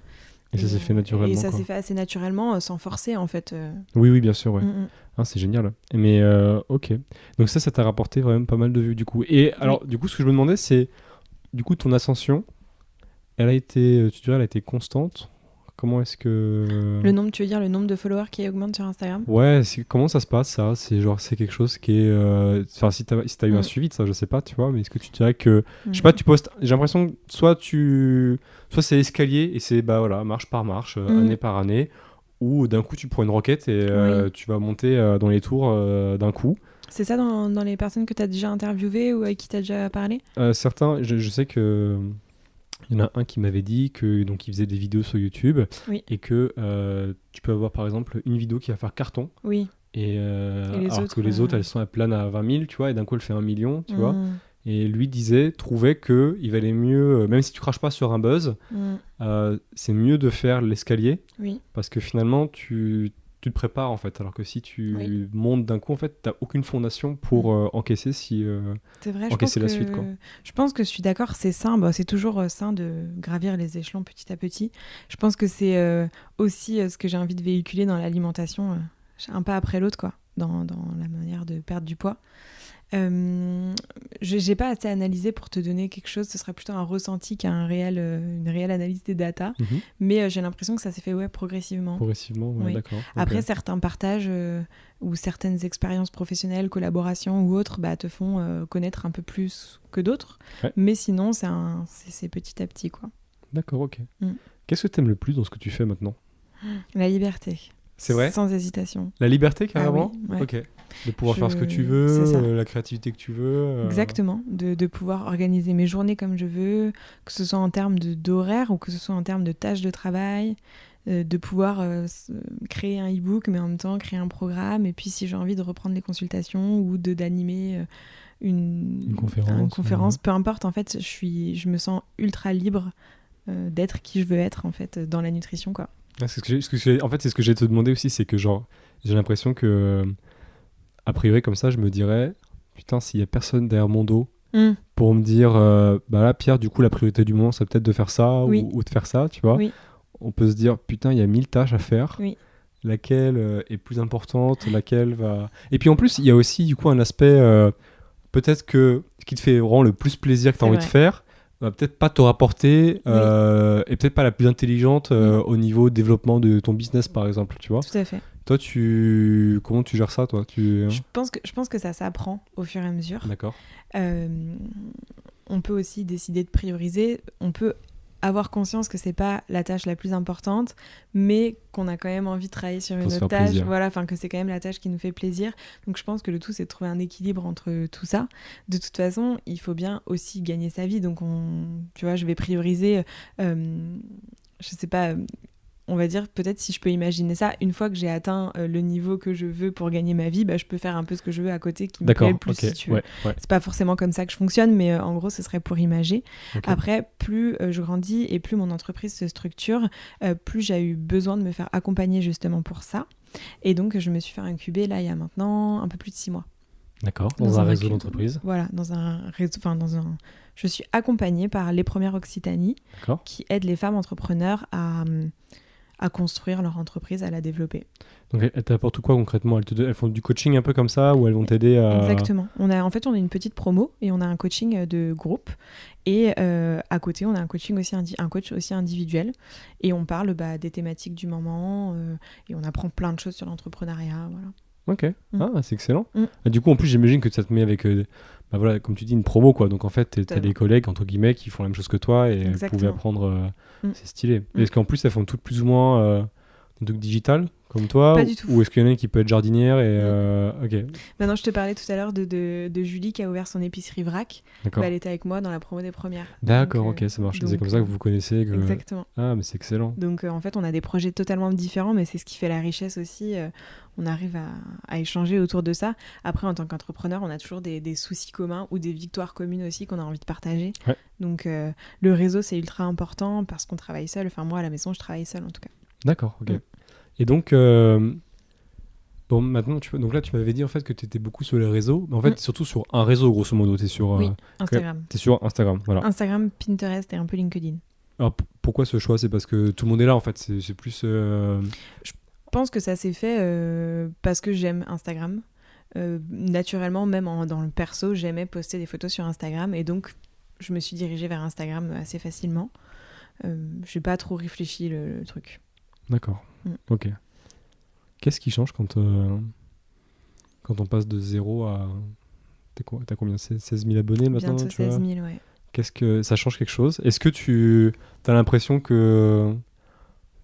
Et ça s'est fait naturellement. Et ça s'est fait assez naturellement, sans forcer en fait. Oui, bien sûr, ouais. Ah, c'est génial. Mais ok. Donc ça t'a rapporté vraiment pas mal de vues du coup. Et alors, du coup, ce que je me demandais, c'est du coup ton ascension. Elle a été, tu dirais, elle a été constante. Comment est-ce que... Tu veux dire le nombre de followers qui augmente sur Instagram ? Ouais, comment ça se passe ça ? C'est quelque chose qui est... Enfin, si t'as eu un suivi de ça, je sais pas, tu vois, mais est-ce que tu dirais que... Je sais pas, tu postes... J'ai l'impression que soit c'est escalier et c'est, marche par marche, année par année, ou d'un coup tu prends une roquette et tu vas monter dans les tours d'un coup. C'est ça dans les personnes que tu as déjà interviewées ou avec qui tu as déjà parlé ? Certains, je sais que... Il y en a un qui m'avait dit que donc il faisait des vidéos sur YouTube et que tu peux avoir par exemple une vidéo qui va faire carton. Oui. Et alors que les autres elles planent à 20 000, tu vois, et d'un coup elle fait 1 million, tu vois. Et lui trouvait qu'il valait mieux, même si tu craches pas sur un buzz, c'est mieux de faire l'escalier parce que finalement tu te prépares en fait, alors que si tu montes d'un coup en fait t'as aucune fondation pour encaisser c'est vrai, encaisser la suite quoi. Je pense que je suis d'accord, c'est sain, c'est toujours sain de gravir les échelons petit à petit. Je pense que c'est aussi ce que j'ai envie de véhiculer dans l'alimentation, un pas après l'autre quoi, dans la manière de perdre du poids. J'ai pas assez analysé pour te donner quelque chose, ce serait plutôt un ressenti qu'une réelle analyse des datas, mais j'ai l'impression que ça s'est fait progressivement. D'accord. Après certains partages ou certaines expériences professionnelles, collaborations ou autres te font connaître un peu plus que d'autres, mais sinon c'est petit à petit quoi. D'accord, ok. Qu'est-ce que t'aimes le plus dans ce que tu fais maintenant ? La liberté. C'est vrai ? Sans hésitation. La liberté, carrément ? Ah oui, Ok. De pouvoir faire ce que tu veux, la créativité que tu veux. Exactement. De pouvoir organiser mes journées comme je veux, que ce soit en termes d'horaire ou que ce soit en termes de tâches de travail, de pouvoir créer un e-book, mais en même temps créer un programme. Et puis si j'ai envie de reprendre les consultations ou d'animer une conférence, peu importe. En fait, je me sens ultra libre d'être qui je veux être en fait dans la nutrition, quoi. En fait, c'est ce que j'ai te demander aussi, c'est que genre, j'ai l'impression que, a priori comme ça, je me dirais, putain, s'il y a personne derrière mon dos pour me dire, là, Pierre, du coup, la priorité du moment, c'est peut-être de faire ça ou de faire ça, tu vois. On peut se dire, putain, il y a 1000 tâches à faire. Laquelle est plus importante, laquelle va... Et puis en plus, il y a aussi, du coup, un aspect, peut-être que ce qui te fait vraiment le plus plaisir que tu as envie de faire, va peut-être pas te rapporter et peut-être pas la plus intelligente au niveau développement de ton business par exemple, tu vois. Tout à fait. Toi, comment tu gères ça, toi ? Je pense que ça s'apprend au fur et à mesure. D'accord. On peut aussi décider de prioriser. On peut avoir conscience que c'est pas la tâche la plus importante, mais qu'on a quand même envie de travailler sur une autre tâche. Voilà, enfin que c'est quand même la tâche qui nous fait plaisir. Donc je pense que le tout, c'est de trouver un équilibre entre tout ça. De toute façon, il faut bien aussi gagner sa vie. Donc tu vois, je vais prioriser, je sais pas. On va dire, peut-être si je peux imaginer ça, une fois que j'ai atteint le niveau que je veux pour gagner ma vie, je peux faire un peu ce que je veux à côté qui me plaît le plus, si tu veux. C'est pas forcément comme ça que je fonctionne, mais en gros, ce serait pour imager. Après, plus je grandis et plus mon entreprise se structure, plus j'ai eu besoin de me faire accompagner justement pour ça. Et donc, je me suis fait incuber là, il y a maintenant un peu plus de 6 mois. D'accord, dans un réseau d'entreprise. Voilà, je suis accompagnée par Les Premières Occitanie, qui aide les femmes entrepreneurs à construire leur entreprise, à la développer. Donc elles t'apportent quoi concrètement? Elles font du coaching un peu comme ça ou elles vont t'aider à... Exactement. On a une petite promo et on a un coaching de groupe. Et à côté, on a un coaching aussi un coach aussi individuel. Et on parle des thématiques du moment et on apprend plein de choses sur l'entrepreneuriat. Voilà. Ok, c'est excellent. Et du coup, en plus, j'imagine que ça te met avec, voilà, comme tu dis, une promo, quoi. Donc en fait, t'as des collègues, entre guillemets, qui font la même chose que toi et vous pouvez apprendre. C'est stylé. Est-ce qu'en plus, elles font toutes plus ou moins des trucs digital comme toi? Pas du tout. Ou est-ce qu'il y en a une qui peut être jardinière et ok. Maintenant, je te parlais tout à l'heure de Julie qui a ouvert son épicerie vrac. Elle était avec moi dans la promo des premières. D'accord, ok, ça marche. C'est comme ça que vous vous connaissez. Exactement. Ah, mais c'est excellent. Donc en fait, on a des projets totalement différents, mais c'est ce qui fait la richesse aussi. On arrive à échanger autour de ça. Après, en tant qu'entrepreneur, on a toujours des soucis communs ou des victoires communes aussi qu'on a envie de partager. Ouais. Donc le réseau, c'est ultra important parce qu'on travaille seul. Enfin, moi, à la maison, je travaille seul en tout cas. D'accord, ok. Et donc, bon, maintenant, donc là, tu m'avais dit en fait que tu étais beaucoup sur les réseaux, mais en fait, surtout sur un réseau, grosso modo. T'es sur Instagram. T'es sur Instagram, voilà. Instagram, Pinterest et un peu LinkedIn. Alors, pourquoi ce choix? C'est parce que tout le monde est là, en fait. C'est plus... Je pense que ça s'est fait parce que j'aime Instagram. Naturellement, même dans le perso, j'aimais poster des photos sur Instagram. Et donc, je me suis dirigée vers Instagram assez facilement. Je n'ai pas trop réfléchi le truc. D'accord. Ok. Qu'est-ce qui change quand on passe de 0 à... T'as combien? 16 000 abonnés maintenant? Bientôt 16 000, ouais. Qu'est-ce que ça change quelque chose? Est-ce que tu as l'impression que,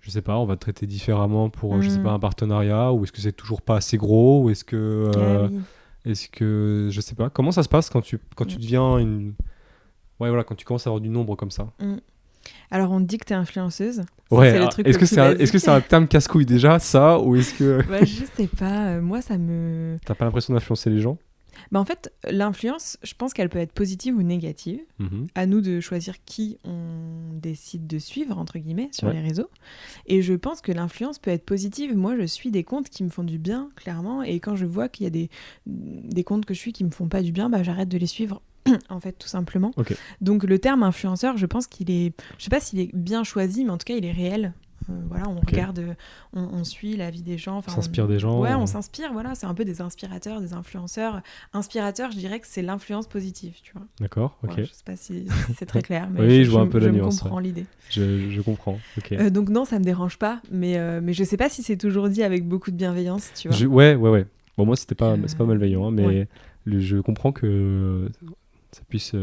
je sais pas, on va te traiter différemment pour, je sais pas, un partenariat, ou est-ce que c'est toujours pas assez gros, ou est-ce que, je sais pas, comment ça se passe quand tu deviens une... Ouais, voilà, quand tu commences à avoir du nombre comme ça. Alors, on te dit que t'es influenceuse. Ouais, c'est le truc est-ce que c'est un terme casse-couille déjà, ça, ou est-ce que... Je sais pas, moi ça me... T'as pas l'impression d'influencer les gens? En fait, l'influence, je pense qu'elle peut être positive ou négative. À nous de choisir qui on décide de suivre, entre guillemets, sur les réseaux. Et je pense que l'influence peut être positive. Moi, je suis des comptes qui me font du bien, clairement. Et quand je vois qu'il y a des comptes que je suis qui me font pas du bien, j'arrête de les suivre. En fait, tout simplement. Okay. Donc le terme influenceur, je pense qu'il est... Je sais pas s'il est bien choisi, mais en tout cas, il est réel. Voilà, on regarde, on suit la vie des gens. On s'inspire des gens. Ouais, on s'inspire, voilà. C'est un peu des inspirateurs, des influenceurs. Inspirateur, je dirais que c'est l'influence positive, tu vois. D'accord, ok. Ouais, je sais pas si c'est très clair, mais oui, je vois un peu la nuance. Je comprends l'idée. Je comprends, ok. Donc non, ça me dérange pas, mais je sais pas si c'est toujours dit avec beaucoup de bienveillance, tu vois. Ouais. Bon, moi, c'est pas malveillant, hein, mais je comprends que... ça puisse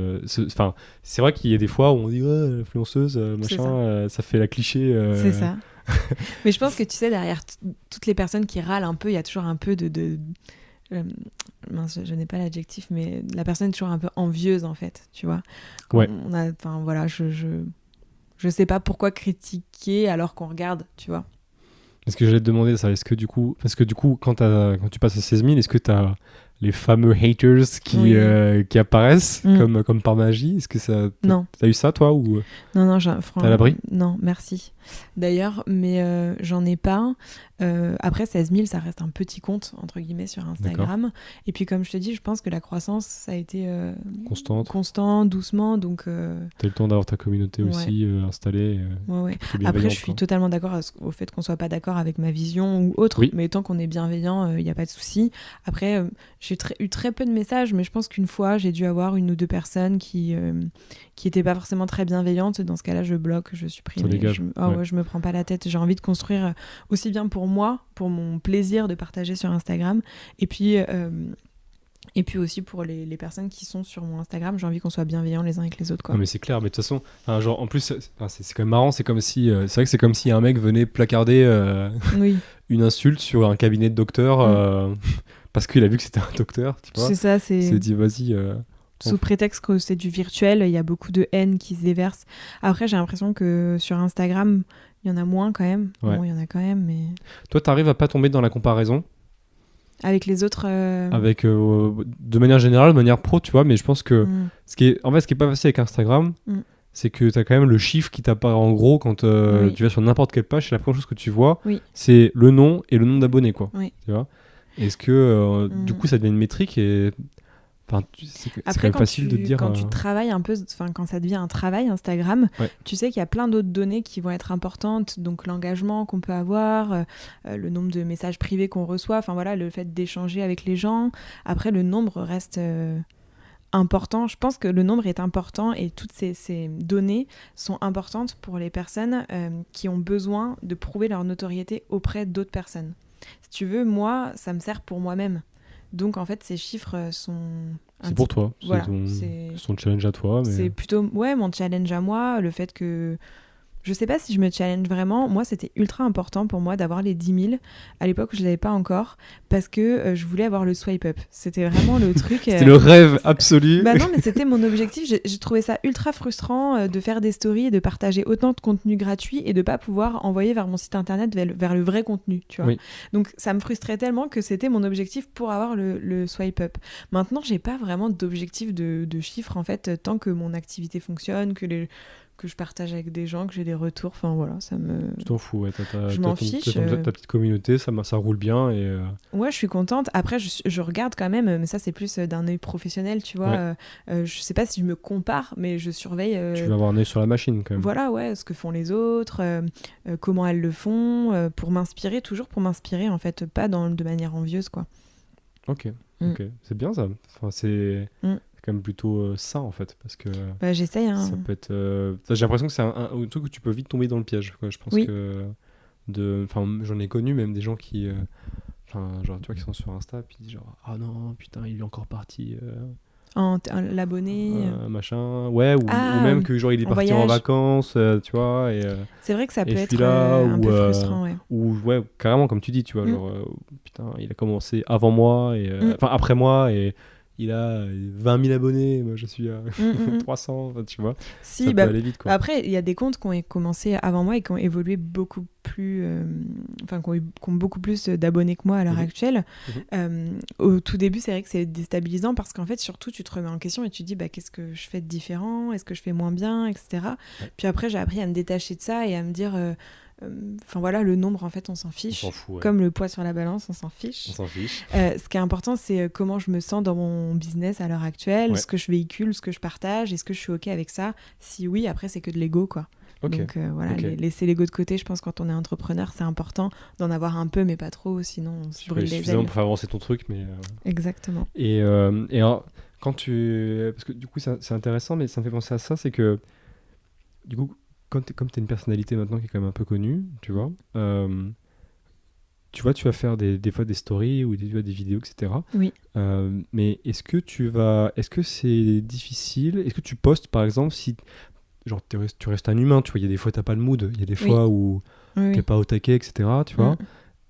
enfin c'est vrai qu'il y a des fois où on dit influenceuse machin, ça fait la cliché c'est ça. Mais je pense que tu sais, derrière toutes les personnes qui râlent un peu, il y a toujours un peu de mince, je n'ai pas l'adjectif, mais la personne est toujours un peu envieuse en fait, tu vois. Enfin voilà, je sais pas pourquoi critiquer alors qu'on regarde, tu vois. Est-ce que j'allais te demander ça, parce que du coup quand tu passes à 16 000, est-ce que t'as les fameux haters qui apparaissent comme par magie? Est-ce que ça... Non. T'as eu ça, toi, ou... Non, t'as à l'abri? Non, merci. D'ailleurs, mais j'en ai pas. Après, 16 000, ça reste un petit compte, entre guillemets, sur Instagram. D'accord. Et puis, comme je te dis, je pense que la croissance, ça a été... constant, doucement, donc... T'as eu le temps d'avoir ta communauté aussi installée. Ouais. Après, je suis totalement d'accord au fait qu'on soit pas d'accord avec ma vision ou autre, mais tant qu'on est bienveillant, il n'y a pas de souci. Après, j'ai eu très peu de messages, mais je pense qu'une fois, j'ai dû avoir une ou deux personnes qui étaient pas forcément très bienveillantes. Dans ce cas-là, je bloque, je supprime. Je me prends pas la tête. J'ai envie de construire aussi bien pour moi, pour mon plaisir de partager sur Instagram, et puis aussi pour les personnes qui sont sur mon Instagram, j'ai envie qu'on soit bienveillants les uns avec les autres, quoi. Non, mais c'est clair, mais de toute façon, genre, en plus, c'est quand même marrant, c'est comme si, c'est vrai que c'est comme si un mec venait placarder une insulte sur un cabinet de docteur parce qu'il a vu que c'était un docteur, tu vois. C'est ça, c'est dit, vas-y... Sous prétexte que c'est du virtuel, il y a beaucoup de haine qui se déverse. Après, j'ai l'impression que sur Instagram, il y en a moins quand même. Ouais. Bon, il y en a quand même, mais... Toi, t'arrives à pas tomber dans la comparaison avec les autres Avec, de manière générale, de manière pro, tu vois, mais je pense que ce qui est pas facile avec Instagram, c'est que t'as quand même le chiffre qui t'apparaît en gros quand tu vas sur n'importe quelle page, c'est la première chose que tu vois, c'est le nom et le nombre d'abonnés, quoi. Oui. Tu vois. Est-ce que, du coup, ça devient une métrique et... Enfin, c'est quand Après, même facile de dire. quand tu travailles un peu, quand ça devient un travail Instagram, Ouais. tu sais qu'il y a plein d'autres données qui vont être importantes, donc l'engagement qu'on peut avoir, le nombre de messages privés qu'on reçoit, enfin voilà, le fait d'échanger avec les gens. Après, le nombre reste important. Je pense que le nombre est important et toutes ces données sont importantes pour les personnes qui ont besoin de prouver leur notoriété auprès d'autres personnes. Si tu veux, moi, ça me sert pour moi-même. Donc en fait, ces chiffres sont... C'est pour toi, Voilà, c'est ton challenge à toi. Mais... C'est plutôt mon challenge à moi, le fait que... Je sais pas si je me challenge vraiment. Moi, c'était ultra important pour moi d'avoir les 10 000. À l'époque, je l'avais pas encore parce que je voulais avoir le swipe up. C'était vraiment le truc. C'était le rêve absolu. Bah non, mais c'était mon objectif. J'ai trouvé ça ultra frustrant de faire des stories et de partager autant de contenu gratuit et de pas pouvoir envoyer vers mon site internet vers le vrai contenu, tu vois. Oui. Donc ça me frustrait tellement que c'était mon objectif pour avoir le swipe up. Maintenant, j'ai pas vraiment d'objectif de chiffres en fait, tant que mon activité fonctionne, que je partage avec des gens, que j'ai des retours, enfin voilà, ça me... Tu t'en fous, ouais, Je m'en fiche. ta petite communauté, ça roule bien et... Ouais, je suis contente. Après, je regarde quand même, mais ça c'est plus d'un œil professionnel, tu vois. Je sais pas si je me compare, mais je surveille... Tu vas avoir un œil sur la machine quand même. Voilà, ouais, ce que font les autres, comment elles le font, pour m'inspirer, toujours pour m'inspirer en fait, pas de manière envieuse, quoi. Ok, c'est bien ça. Enfin, c'est quand même plutôt sain en fait, parce que bah, j'essaye. Hein. Ça peut être. J'ai l'impression que c'est un truc où tu peux vite tomber dans le piège. Quoi. Je pense que j'en ai connu même des gens qui, genre tu vois, qui sont sur Insta puis disent genre ah non putain il est encore parti. L'abonné. Machin, ouais, ou même que genre il est parti en vacances, tu vois. Et, c'est vrai que ça peut être là, un peu frustrant, ouais. Ou ouais, carrément comme tu dis, tu vois, genre putain il a commencé avant moi et après moi et il a 20 000 abonnés, moi je suis à 300, tu vois. Si, ça peut aller vite, quoi. Après, il y a des comptes qui ont commencé avant moi et qui ont évolué beaucoup plus... qui ont beaucoup plus d'abonnés que moi à l'heure actuelle. Au tout début, c'est vrai que c'est déstabilisant parce qu'en fait, surtout, tu te remets en question et tu te dis, qu'est-ce que je fais de différent ? Est-ce que je fais moins bien, etc. Puis après, j'ai appris à me détacher de ça et à me dire... voilà, le nombre, en fait, on s'en fiche. On s'en fout, ouais. Comme le poids sur la balance, on s'en fiche. On s'en fiche. Ce qui est important, c'est comment je me sens dans mon business à l'heure actuelle, ce que je véhicule, ce que je partage, est-ce que je suis OK avec ça ? Si oui, après, c'est que de l'ego, quoi. Donc voilà, laisser l'ego de côté, je pense, quand on est entrepreneur, c'est important d'en avoir un peu, mais pas trop, sinon on se brûle les ailes. Pour faire avancer ton truc, mais... Exactement. Et alors, quand tu... Parce que du coup, c'est intéressant, mais ça me fait penser à ça, c'est que, du coup, comme tu es une personnalité maintenant qui est quand même un peu connue, tu vois, tu vas faire des fois des stories ou des vidéos, etc. Oui. Mais est-ce que c'est difficile ? Est-ce que tu postes, par exemple, si... Genre, tu restes un humain, tu vois, il y a des fois, t'as pas le mood, il y a des fois où t'es pas au taquet, etc., tu vois.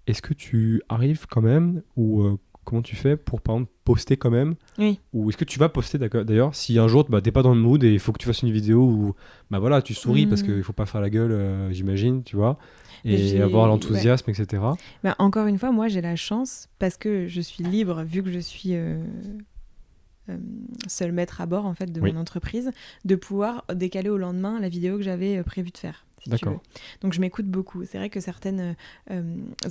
Est-ce que tu arrives quand même, ou comment tu fais pour, par exemple, poster quand même ? Oui. Ou est-ce que tu vas poster, d'ailleurs, si un jour, t'es pas dans le mood et il faut que tu fasses une vidéo où, voilà, tu souris parce qu'il faut pas faire la gueule, j'imagine, tu vois, et avoir l'enthousiasme, etc. Encore une fois, moi, j'ai la chance, parce que je suis libre, vu que je suis... seul maître à bord en fait de mon entreprise, de pouvoir décaler au lendemain la vidéo que j'avais prévu de faire. Si tu veux. Donc je m'écoute beaucoup. C'est vrai que certaines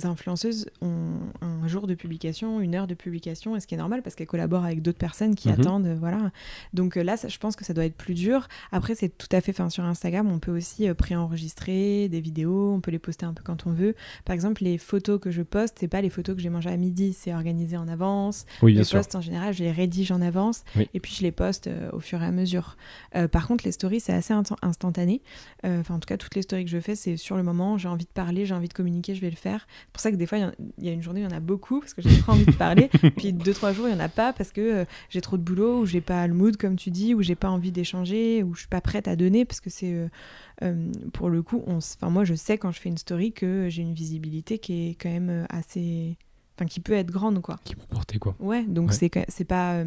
influenceuses ont un jour de publication, une heure de publication, et ce qui est normal parce qu'elles collaborent avec d'autres personnes qui attendent, voilà. Donc là, je pense que ça doit être plus dur. Après, c'est tout à fait, sur Instagram, on peut aussi préenregistrer des vidéos, on peut les poster un peu quand on veut. Par exemple, les photos que je poste, c'est pas les photos que j'ai mangées à midi, c'est organisé en avance. Oui, bien les sûr. posts en général, je les rédige en avance et puis je les poste au fur et à mesure. Par contre, les stories, c'est assez instantané. En tout cas, toutes les stories que je fais, c'est sur le moment, j'ai envie de parler, j'ai envie de communiquer, je vais le faire. C'est pour ça que des fois, il y a une journée, il y en a beaucoup parce que j'ai trop envie de parler, puis 2-3 jours, il n'y en a pas parce que j'ai trop de boulot, ou j'ai pas le mood, comme tu dis, ou j'ai pas envie d'échanger, ou je suis pas prête à donner parce que c'est... pour le coup, moi, je sais quand je fais une story que j'ai une visibilité qui est quand même assez... qui peut être grande, quoi. Qui peut porter, quoi. Ouais, donc c'est pas...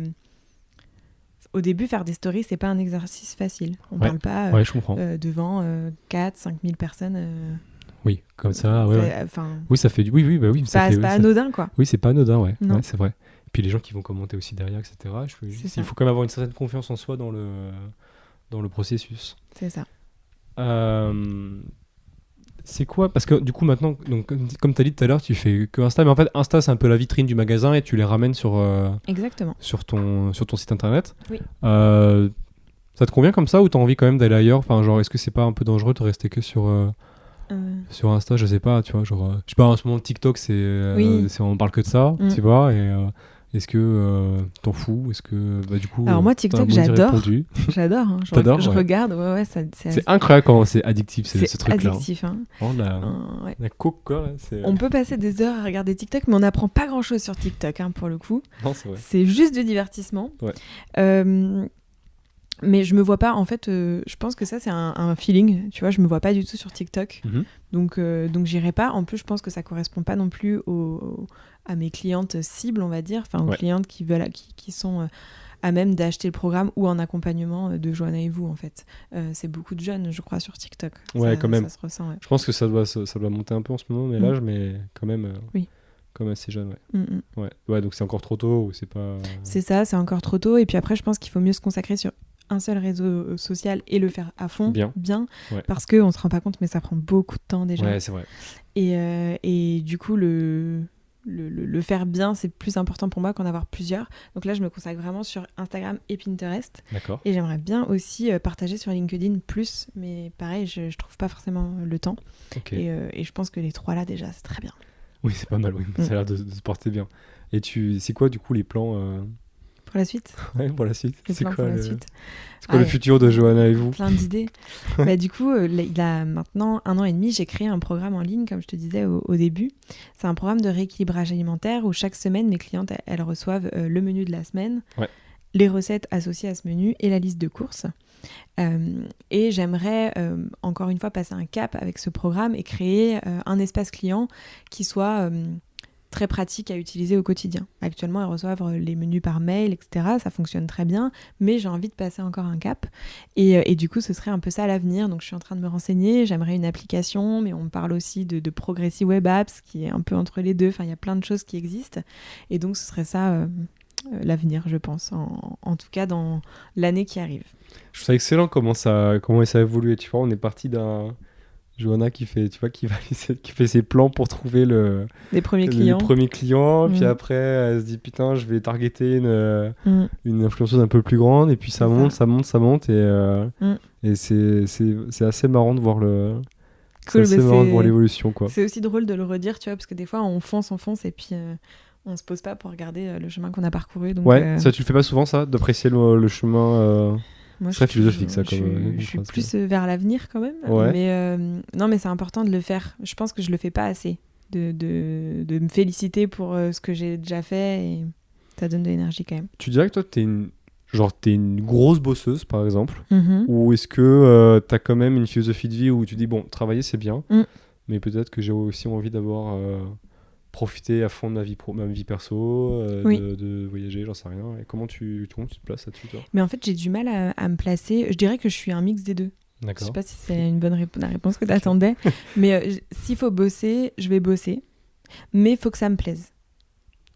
Au début, faire des stories, c'est pas un exercice facile. On parle pas devant 4-5 000 personnes. Oui, comme ça, ouais. Oui, ça fait du... Oui, c'est pas anodin, quoi. Oui, c'est pas anodin, ouais. Non. Ouais, c'est vrai. Et puis les gens qui vont commenter aussi derrière, etc. Il faut quand même avoir une certaine confiance en soi dans le processus. C'est ça. C'est quoi? Parce que du coup, maintenant, donc, comme tu as dit tout à l'heure, tu fais que Insta. Mais en fait, Insta, c'est un peu la vitrine du magasin et tu les ramènes Exactement. sur ton site internet. Oui. Ça te convient comme ça ou tu as envie quand même d'aller ailleurs? Enfin, genre, est-ce que c'est pas un peu dangereux de rester que sur Insta? Je sais pas, tu vois. Genre, je sais pas, en ce moment, TikTok, Oui. on parle que de ça, Mm. tu vois. Et est-ce que t'en fous? Est-ce que, bah, du coup. Alors moi, t'as TikTok, un bon j'adore. répondu. J'adore. Hein. T'adores, Je ouais. regarde. Ouais, C'est incroyable comment c'est addictif, ce truc-là. addictif. Hein. Ouais. La coke, quoi. On peut passer des heures à regarder TikTok, mais on n'apprend pas grand-chose sur TikTok, hein, pour le coup. Non, c'est vrai. C'est juste du divertissement. Ouais. Mais je me vois pas, en fait, je pense que ça, c'est un feeling. Tu vois, je me vois pas du tout sur TikTok. Mm-hmm. Donc j'irai pas. En plus, je pense que ça correspond pas non plus à mes clientes cibles, on va dire. Enfin, aux clientes qui sont à même d'acheter le programme ou en accompagnement de Johanna et vous, en fait. C'est beaucoup de jeunes, je crois, sur TikTok. Ouais, quand même. Ça se ressent, ouais. Je pense que ça doit monter un peu en ce moment, mais l'âge, mais quand même, oui. Comme assez jeune, ouais. Ouais, donc c'est encore trop tôt ou c'est pas... C'est ça, c'est encore trop tôt. Et puis après, je pense qu'il faut mieux se consacrer sur un seul réseau social et le faire à fond, bien ouais. Parce qu'on se rend pas compte, mais ça prend beaucoup de temps déjà. Ouais, c'est vrai. Et du coup, le faire bien, c'est plus important pour moi qu'en avoir plusieurs. Donc là, je me consacre vraiment sur Instagram et Pinterest. D'accord. Et j'aimerais bien aussi partager sur LinkedIn plus, mais pareil, je trouve pas forcément le temps. Okay. Et je pense que les 3 là, déjà, c'est très bien. Oui, c'est pas mal, oui. Ça a l'air de se porter bien. Et c'est quoi, du coup, les plans pour la suite? Ouais, pour la suite. C'est quoi le futur de Johanna et vous? Plein d'idées. Bah, du coup, il a maintenant 1 an et demi, j'ai créé un programme en ligne, comme je te disais au début. C'est un programme de rééquilibrage alimentaire où chaque semaine, mes clientes, elles reçoivent le menu de la semaine, les recettes associées à ce menu et la liste de courses. Et j'aimerais encore une fois passer un cap avec ce programme et créer un espace client qui soit très pratique à utiliser au quotidien. Actuellement, elles reçoivent les menus par mail, etc. Ça fonctionne très bien, mais j'ai envie de passer encore un cap. Et du coup, ce serait un peu ça à l'avenir. Donc, je suis en train de me renseigner. J'aimerais une application, mais on me parle aussi de Progressive Web Apps, qui est un peu entre les deux. Enfin, il y a plein de choses qui existent. Et donc, ce serait ça l'avenir, je pense, en tout cas dans l'année qui arrive. Je trouve ça excellent comment ça a évolué. Tu vois, on est parti d'un Johanna qui fait ses plans pour trouver les premiers clients. Puis après elle se dit putain, je vais targeter une influenceuse un peu plus grande, et puis ça monte et c'est assez marrant de voir marrant de voir l'évolution, quoi. C'est aussi drôle de le redire, tu vois, parce que des fois on fonce et puis on se pose pas pour regarder le chemin qu'on a parcouru. Donc, ça, tu le fais pas souvent, ça, d'apprécier le chemin. Moi, c'est très philosophique, ça. Je suis plus vers l'avenir quand même. Ouais. Mais non, mais c'est important de le faire. Je pense que je le fais pas assez. De me féliciter pour ce que j'ai déjà fait. Et ça donne de l'énergie quand même. Tu dirais que toi, t'es une grosse bosseuse, par exemple, ou est-ce que t'as quand même une philosophie de vie où tu dis, bon, travailler, c'est bien, mais peut-être que j'ai aussi envie d'avoir... profiter à fond de ma vie perso, de voyager, j'en sais rien. Et comment tu te places là-dessus, toi? Mais en fait, j'ai du mal à me placer. Je dirais que je suis un mix des deux. D'accord. Je sais pas si c'est une bonne la réponse que tu attendais. Mais s'il faut bosser, je vais bosser. Mais il faut que ça me plaise.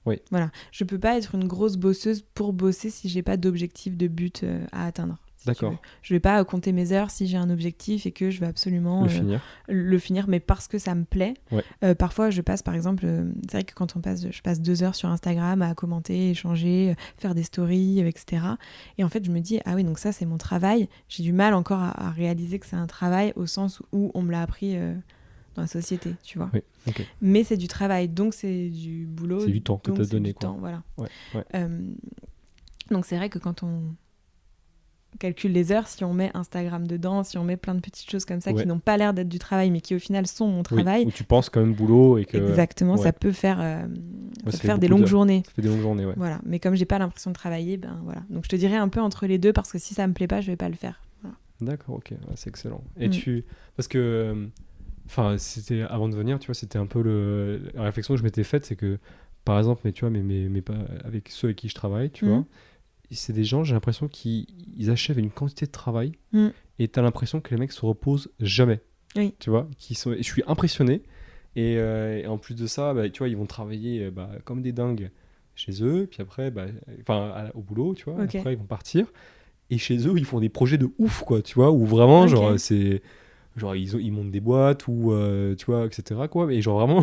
Oui. Voilà. Je peux pas être une grosse bosseuse pour bosser si j'ai pas d'objectif, de but à atteindre. D'accord. Je vais pas compter mes heures si j'ai un objectif et que je veux absolument le finir, mais parce que ça me plaît. Parfois, je passe, par exemple, c'est vrai que quand je passe 2 heures sur Instagram à commenter, échanger, faire des stories, etc. Et en fait, je me dis, ah oui, donc ça, c'est mon travail. J'ai du mal encore à réaliser que c'est un travail au sens où on me l'a appris dans la société, tu vois. Oui, okay. Mais c'est du travail, donc c'est du boulot. C'est du temps que tu as donné, quoi. Temps, voilà. Ouais. Donc c'est vrai que quand on calcule les heures, si on met Instagram dedans, si on met plein de petites choses comme ça qui n'ont pas l'air d'être du travail mais qui au final sont mon travail. Où tu penses quand même boulot et que... Exactement, ça peut faire, des longues journées. Ça fait des longues journées, ouais. Voilà, mais comme j'ai pas l'impression de travailler, ben voilà. Donc je te dirais un peu entre les deux parce que si ça me plaît pas, je vais pas le faire. Voilà. D'accord, ok, c'est excellent. Et parce que, c'était avant de venir, tu vois, c'était un peu la réflexion que je m'étais faite, c'est que, par exemple, mais tu vois, mais pas avec ceux avec qui je travaille, tu vois. C'est des gens, j'ai l'impression qu'ils achèvent une quantité de travail et t'as l'impression que les mecs se reposent jamais. Oui. Tu vois, je suis impressionné et en plus de ça, tu vois, ils vont travailler comme des dingues chez eux, puis après, au boulot, tu vois, après ils vont partir et chez eux, ils font des projets de ouf, quoi, tu vois, où vraiment, genre, c'est... genre ils montent des boîtes ou tu vois, etc. quoi. Et genre vraiment,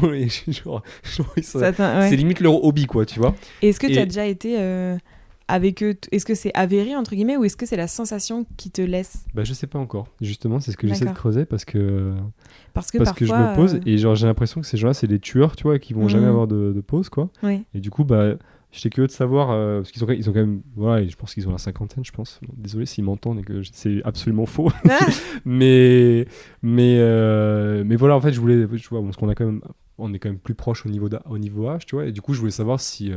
c'est limite leur hobby, quoi, tu vois. Et est-ce que tu as déjà été avec eux, est-ce que c'est avéré entre guillemets ou est-ce que c'est la sensation qui te laisse? Bah je sais pas encore. Justement, c'est ce que j'essaie de creuser parce que parfois, je me pose et genre j'ai l'impression que ces gens-là c'est des tueurs, tu vois, qui vont jamais avoir de pause, quoi. Oui. Et du coup bah j'étais curieux de savoir parce qu'ils ont quand même voilà, je pense qu'ils ont la cinquantaine, je pense. Bon, désolé s'ils m'entendent et que c'est absolument faux. mais voilà, en fait je voulais, tu vois, parce qu'on est quand même plus proche au niveau âge, tu vois, et du coup je voulais savoir si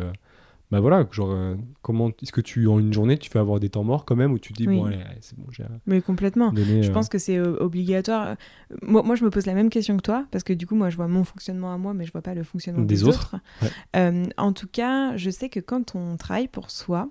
bah voilà, genre comment est-ce que tu en une journée tu fais avoir des temps morts quand même, où tu te dis bon allez, c'est bon, j'ai mais complètement donné, je pense que c'est obligatoire. Moi je me pose la même question que toi parce que du coup moi je vois mon fonctionnement à moi mais je vois pas le fonctionnement des autres. En tout cas je sais que quand on travaille pour soi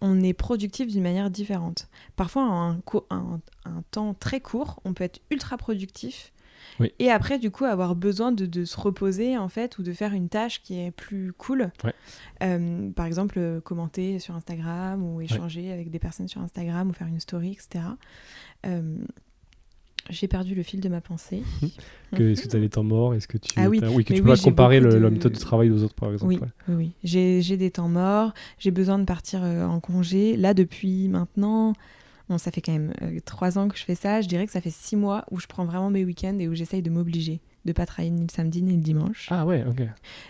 on est productif d'une manière différente. Parfois en un temps très court on peut être ultra productif. Oui. Et après, du coup, avoir besoin de se reposer, en fait, ou de faire une tâche qui est plus cool. Ouais. Par exemple, commenter sur Instagram ou échanger avec des personnes sur Instagram ou faire une story, etc. J'ai perdu le fil de ma pensée. Est-ce que tu as les temps morts? Est-ce que tu que tu peux pas comparer la méthode de travail aux autres, par exemple? Oui. J'ai des temps morts. J'ai besoin de partir en congé. Là, depuis maintenant... Bon, ça fait quand même 3 ans que je fais ça. Je dirais que ça fait 6 mois où je prends vraiment mes week-ends et où j'essaye de m'obliger de pas travailler ni le samedi ni le dimanche. Ah ouais, ok.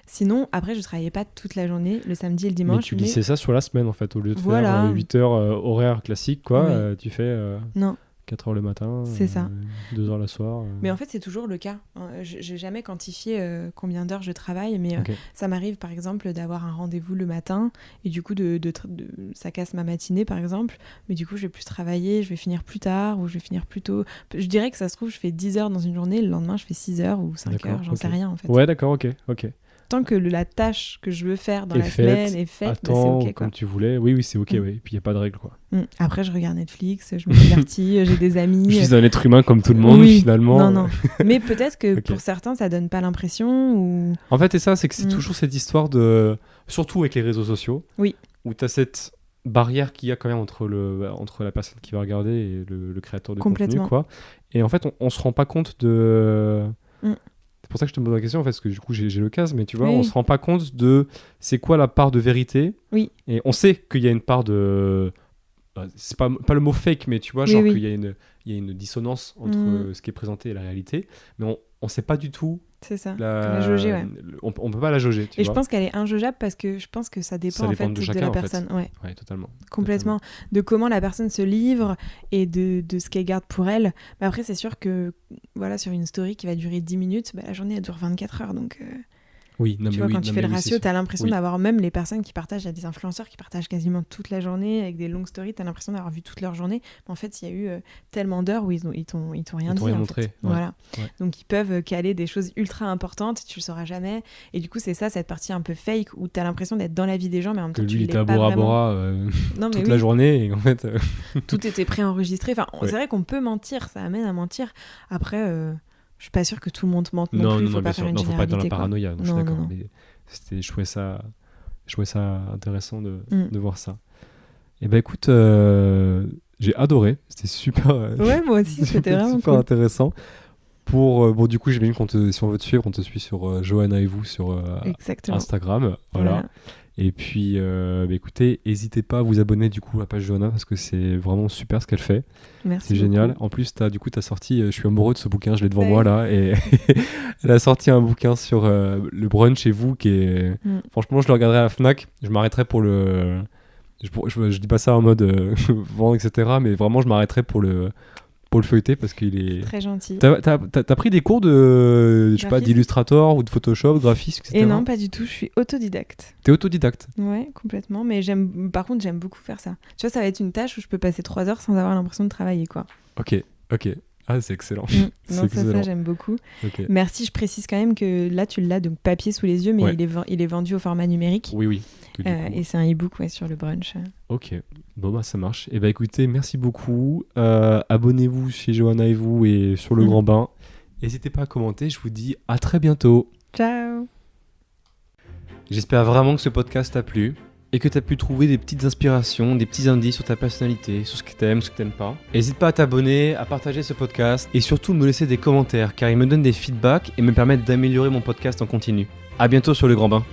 Sinon, après, je travaillais pas toute la journée, le samedi et le dimanche. Mais tu lissais ça sur la semaine, en fait. Au lieu de faire 8 heures horaire classique, quoi, tu fais... Non. 4 heures le matin, c'est ça. 2 heures le soir. Mais en fait, c'est toujours le cas. J'ai jamais quantifié combien d'heures je travaille, mais ça m'arrive par exemple d'avoir un rendez-vous le matin et du coup, ça casse ma matinée par exemple, mais du coup, je vais plus travailler, je vais finir plus tard ou je vais finir plus tôt. Je dirais que ça se trouve, je fais 10 heures dans une journée, le lendemain, je fais 6 heures ou 5 heures, j'en sais rien en fait. Ouais, d'accord, ok. Tant que la tâche que je veux faire dans la semaine est faite, c'est ok, quoi. Comme tu voulais, oui, c'est ok, oui. Et puis il n'y a pas de règle, quoi. Après, je regarde Netflix, je me divertis, j'ai des amis. Je suis un être humain comme tout le monde, finalement. Non. Mais peut-être que pour certains, ça donne pas l'impression ou... En fait, et ça, c'est que c'est toujours cette histoire de... Surtout avec les réseaux sociaux. Oui. Où tu as cette barrière qu'il y a quand même entre la personne qui va regarder et le créateur de contenu, quoi. Et en fait, on se rend pas compte de... C'est pour ça que je te pose la question, en fait, parce que du coup, j'ai le cas, mais tu vois, on se rend pas compte de c'est quoi la part de vérité. Oui. Et on sait qu'il y a une part de... c'est pas le mot fake, mais tu vois, genre qu'il y a une dissonance entre ce qui est présenté et la réalité, mais on sait pas du tout... C'est ça, la jauger, ouais. On peut pas la jauger, tu vois. Et je pense qu'elle est injaugeable parce que je pense que ça dépend en fait de chacun, la personne. Ouais, totalement. Complètement. De comment la personne se livre et de ce qu'elle garde pour elle. Mais après, c'est sûr que voilà, sur une story qui va durer 10 minutes, la journée elle dure 24 heures. Donc, oui, tu vois, quand tu fais le ratio, tu as l'impression d'avoir même les personnes qui partagent, il y a des influenceurs qui partagent quasiment toute la journée avec des longues stories, tu as l'impression d'avoir vu toute leur journée. Mais en fait, il y a eu tellement d'heures où ils t'ont rien dit. Montré. Ouais. Voilà. Ouais. Donc, ils peuvent caler des choses ultra importantes, tu le sauras jamais. Et du coup, c'est ça, cette partie un peu fake où tu as l'impression d'être dans la vie des gens, mais en même temps, tu l'es pas vraiment. Que lui, il était à Bora Bora toute la journée et en fait... Tout était préenregistré. Enfin, c'est vrai qu'on peut mentir, ça amène à mentir. Après... je suis pas sûre que tout le monde mente non plus. Faut pas faire une généralité. Non, faut pas être dans la paranoïa. Je suis d'accord. Non. Mais je trouvais ça intéressant de voir ça. Et ben écoute, j'ai adoré. C'était super. Ouais, moi aussi, c'était vraiment super intéressant. Bon, du coup, j'imagine si on veut te suivre, on te suit sur Johanna et vous sur Instagram. Voilà. Et puis, écoutez, n'hésitez pas à vous abonner du coup à la page Johanna parce que c'est vraiment super ce qu'elle fait. Merci. C'est génial. En plus, t'as sorti, je suis amoureux de ce bouquin, je l'ai devant moi là, et elle a sorti un bouquin sur le brunch chez vous qui est... Franchement, je le regarderai à la Fnac, je m'arrêterai pour le... Je dis pas ça en mode vendre, etc. Mais vraiment, je m'arrêterai pour le feuilleter parce qu'il est... Très gentil. T'as pris des cours de, je sais pas, d'Illustrator ou de Photoshop, graphisme, etc. Et non, pas du tout, je suis autodidacte. T'es autodidacte? Ouais, complètement, mais par contre, j'aime beaucoup faire ça. Tu vois, ça va être une tâche où je peux passer 3 heures sans avoir l'impression de travailler, quoi. Ok. Ah, c'est excellent. Non, ça, j'aime beaucoup. Okay. Merci, je précise quand même que là, tu l'as donc papier sous les yeux, mais il est vendu au format numérique. Oui. Et c'est un e-book sur le brunch. Ok, bon ça marche. Et écoutez, merci beaucoup. Abonnez-vous chez Johanna et vous et sur le Grand Bain. N'hésitez pas à commenter, je vous dis à très bientôt. Ciao. J'espère vraiment que ce podcast t'a plu. et que tu as pu trouver des petites inspirations, des petits indices sur ta personnalité, sur ce que t'aimes, ce que t'aimes pas. N'hésite pas à t'abonner, à partager ce podcast et surtout me laisser des commentaires car ils me donnent des feedbacks et me permettent d'améliorer mon podcast en continu. À bientôt sur le Grand Bain.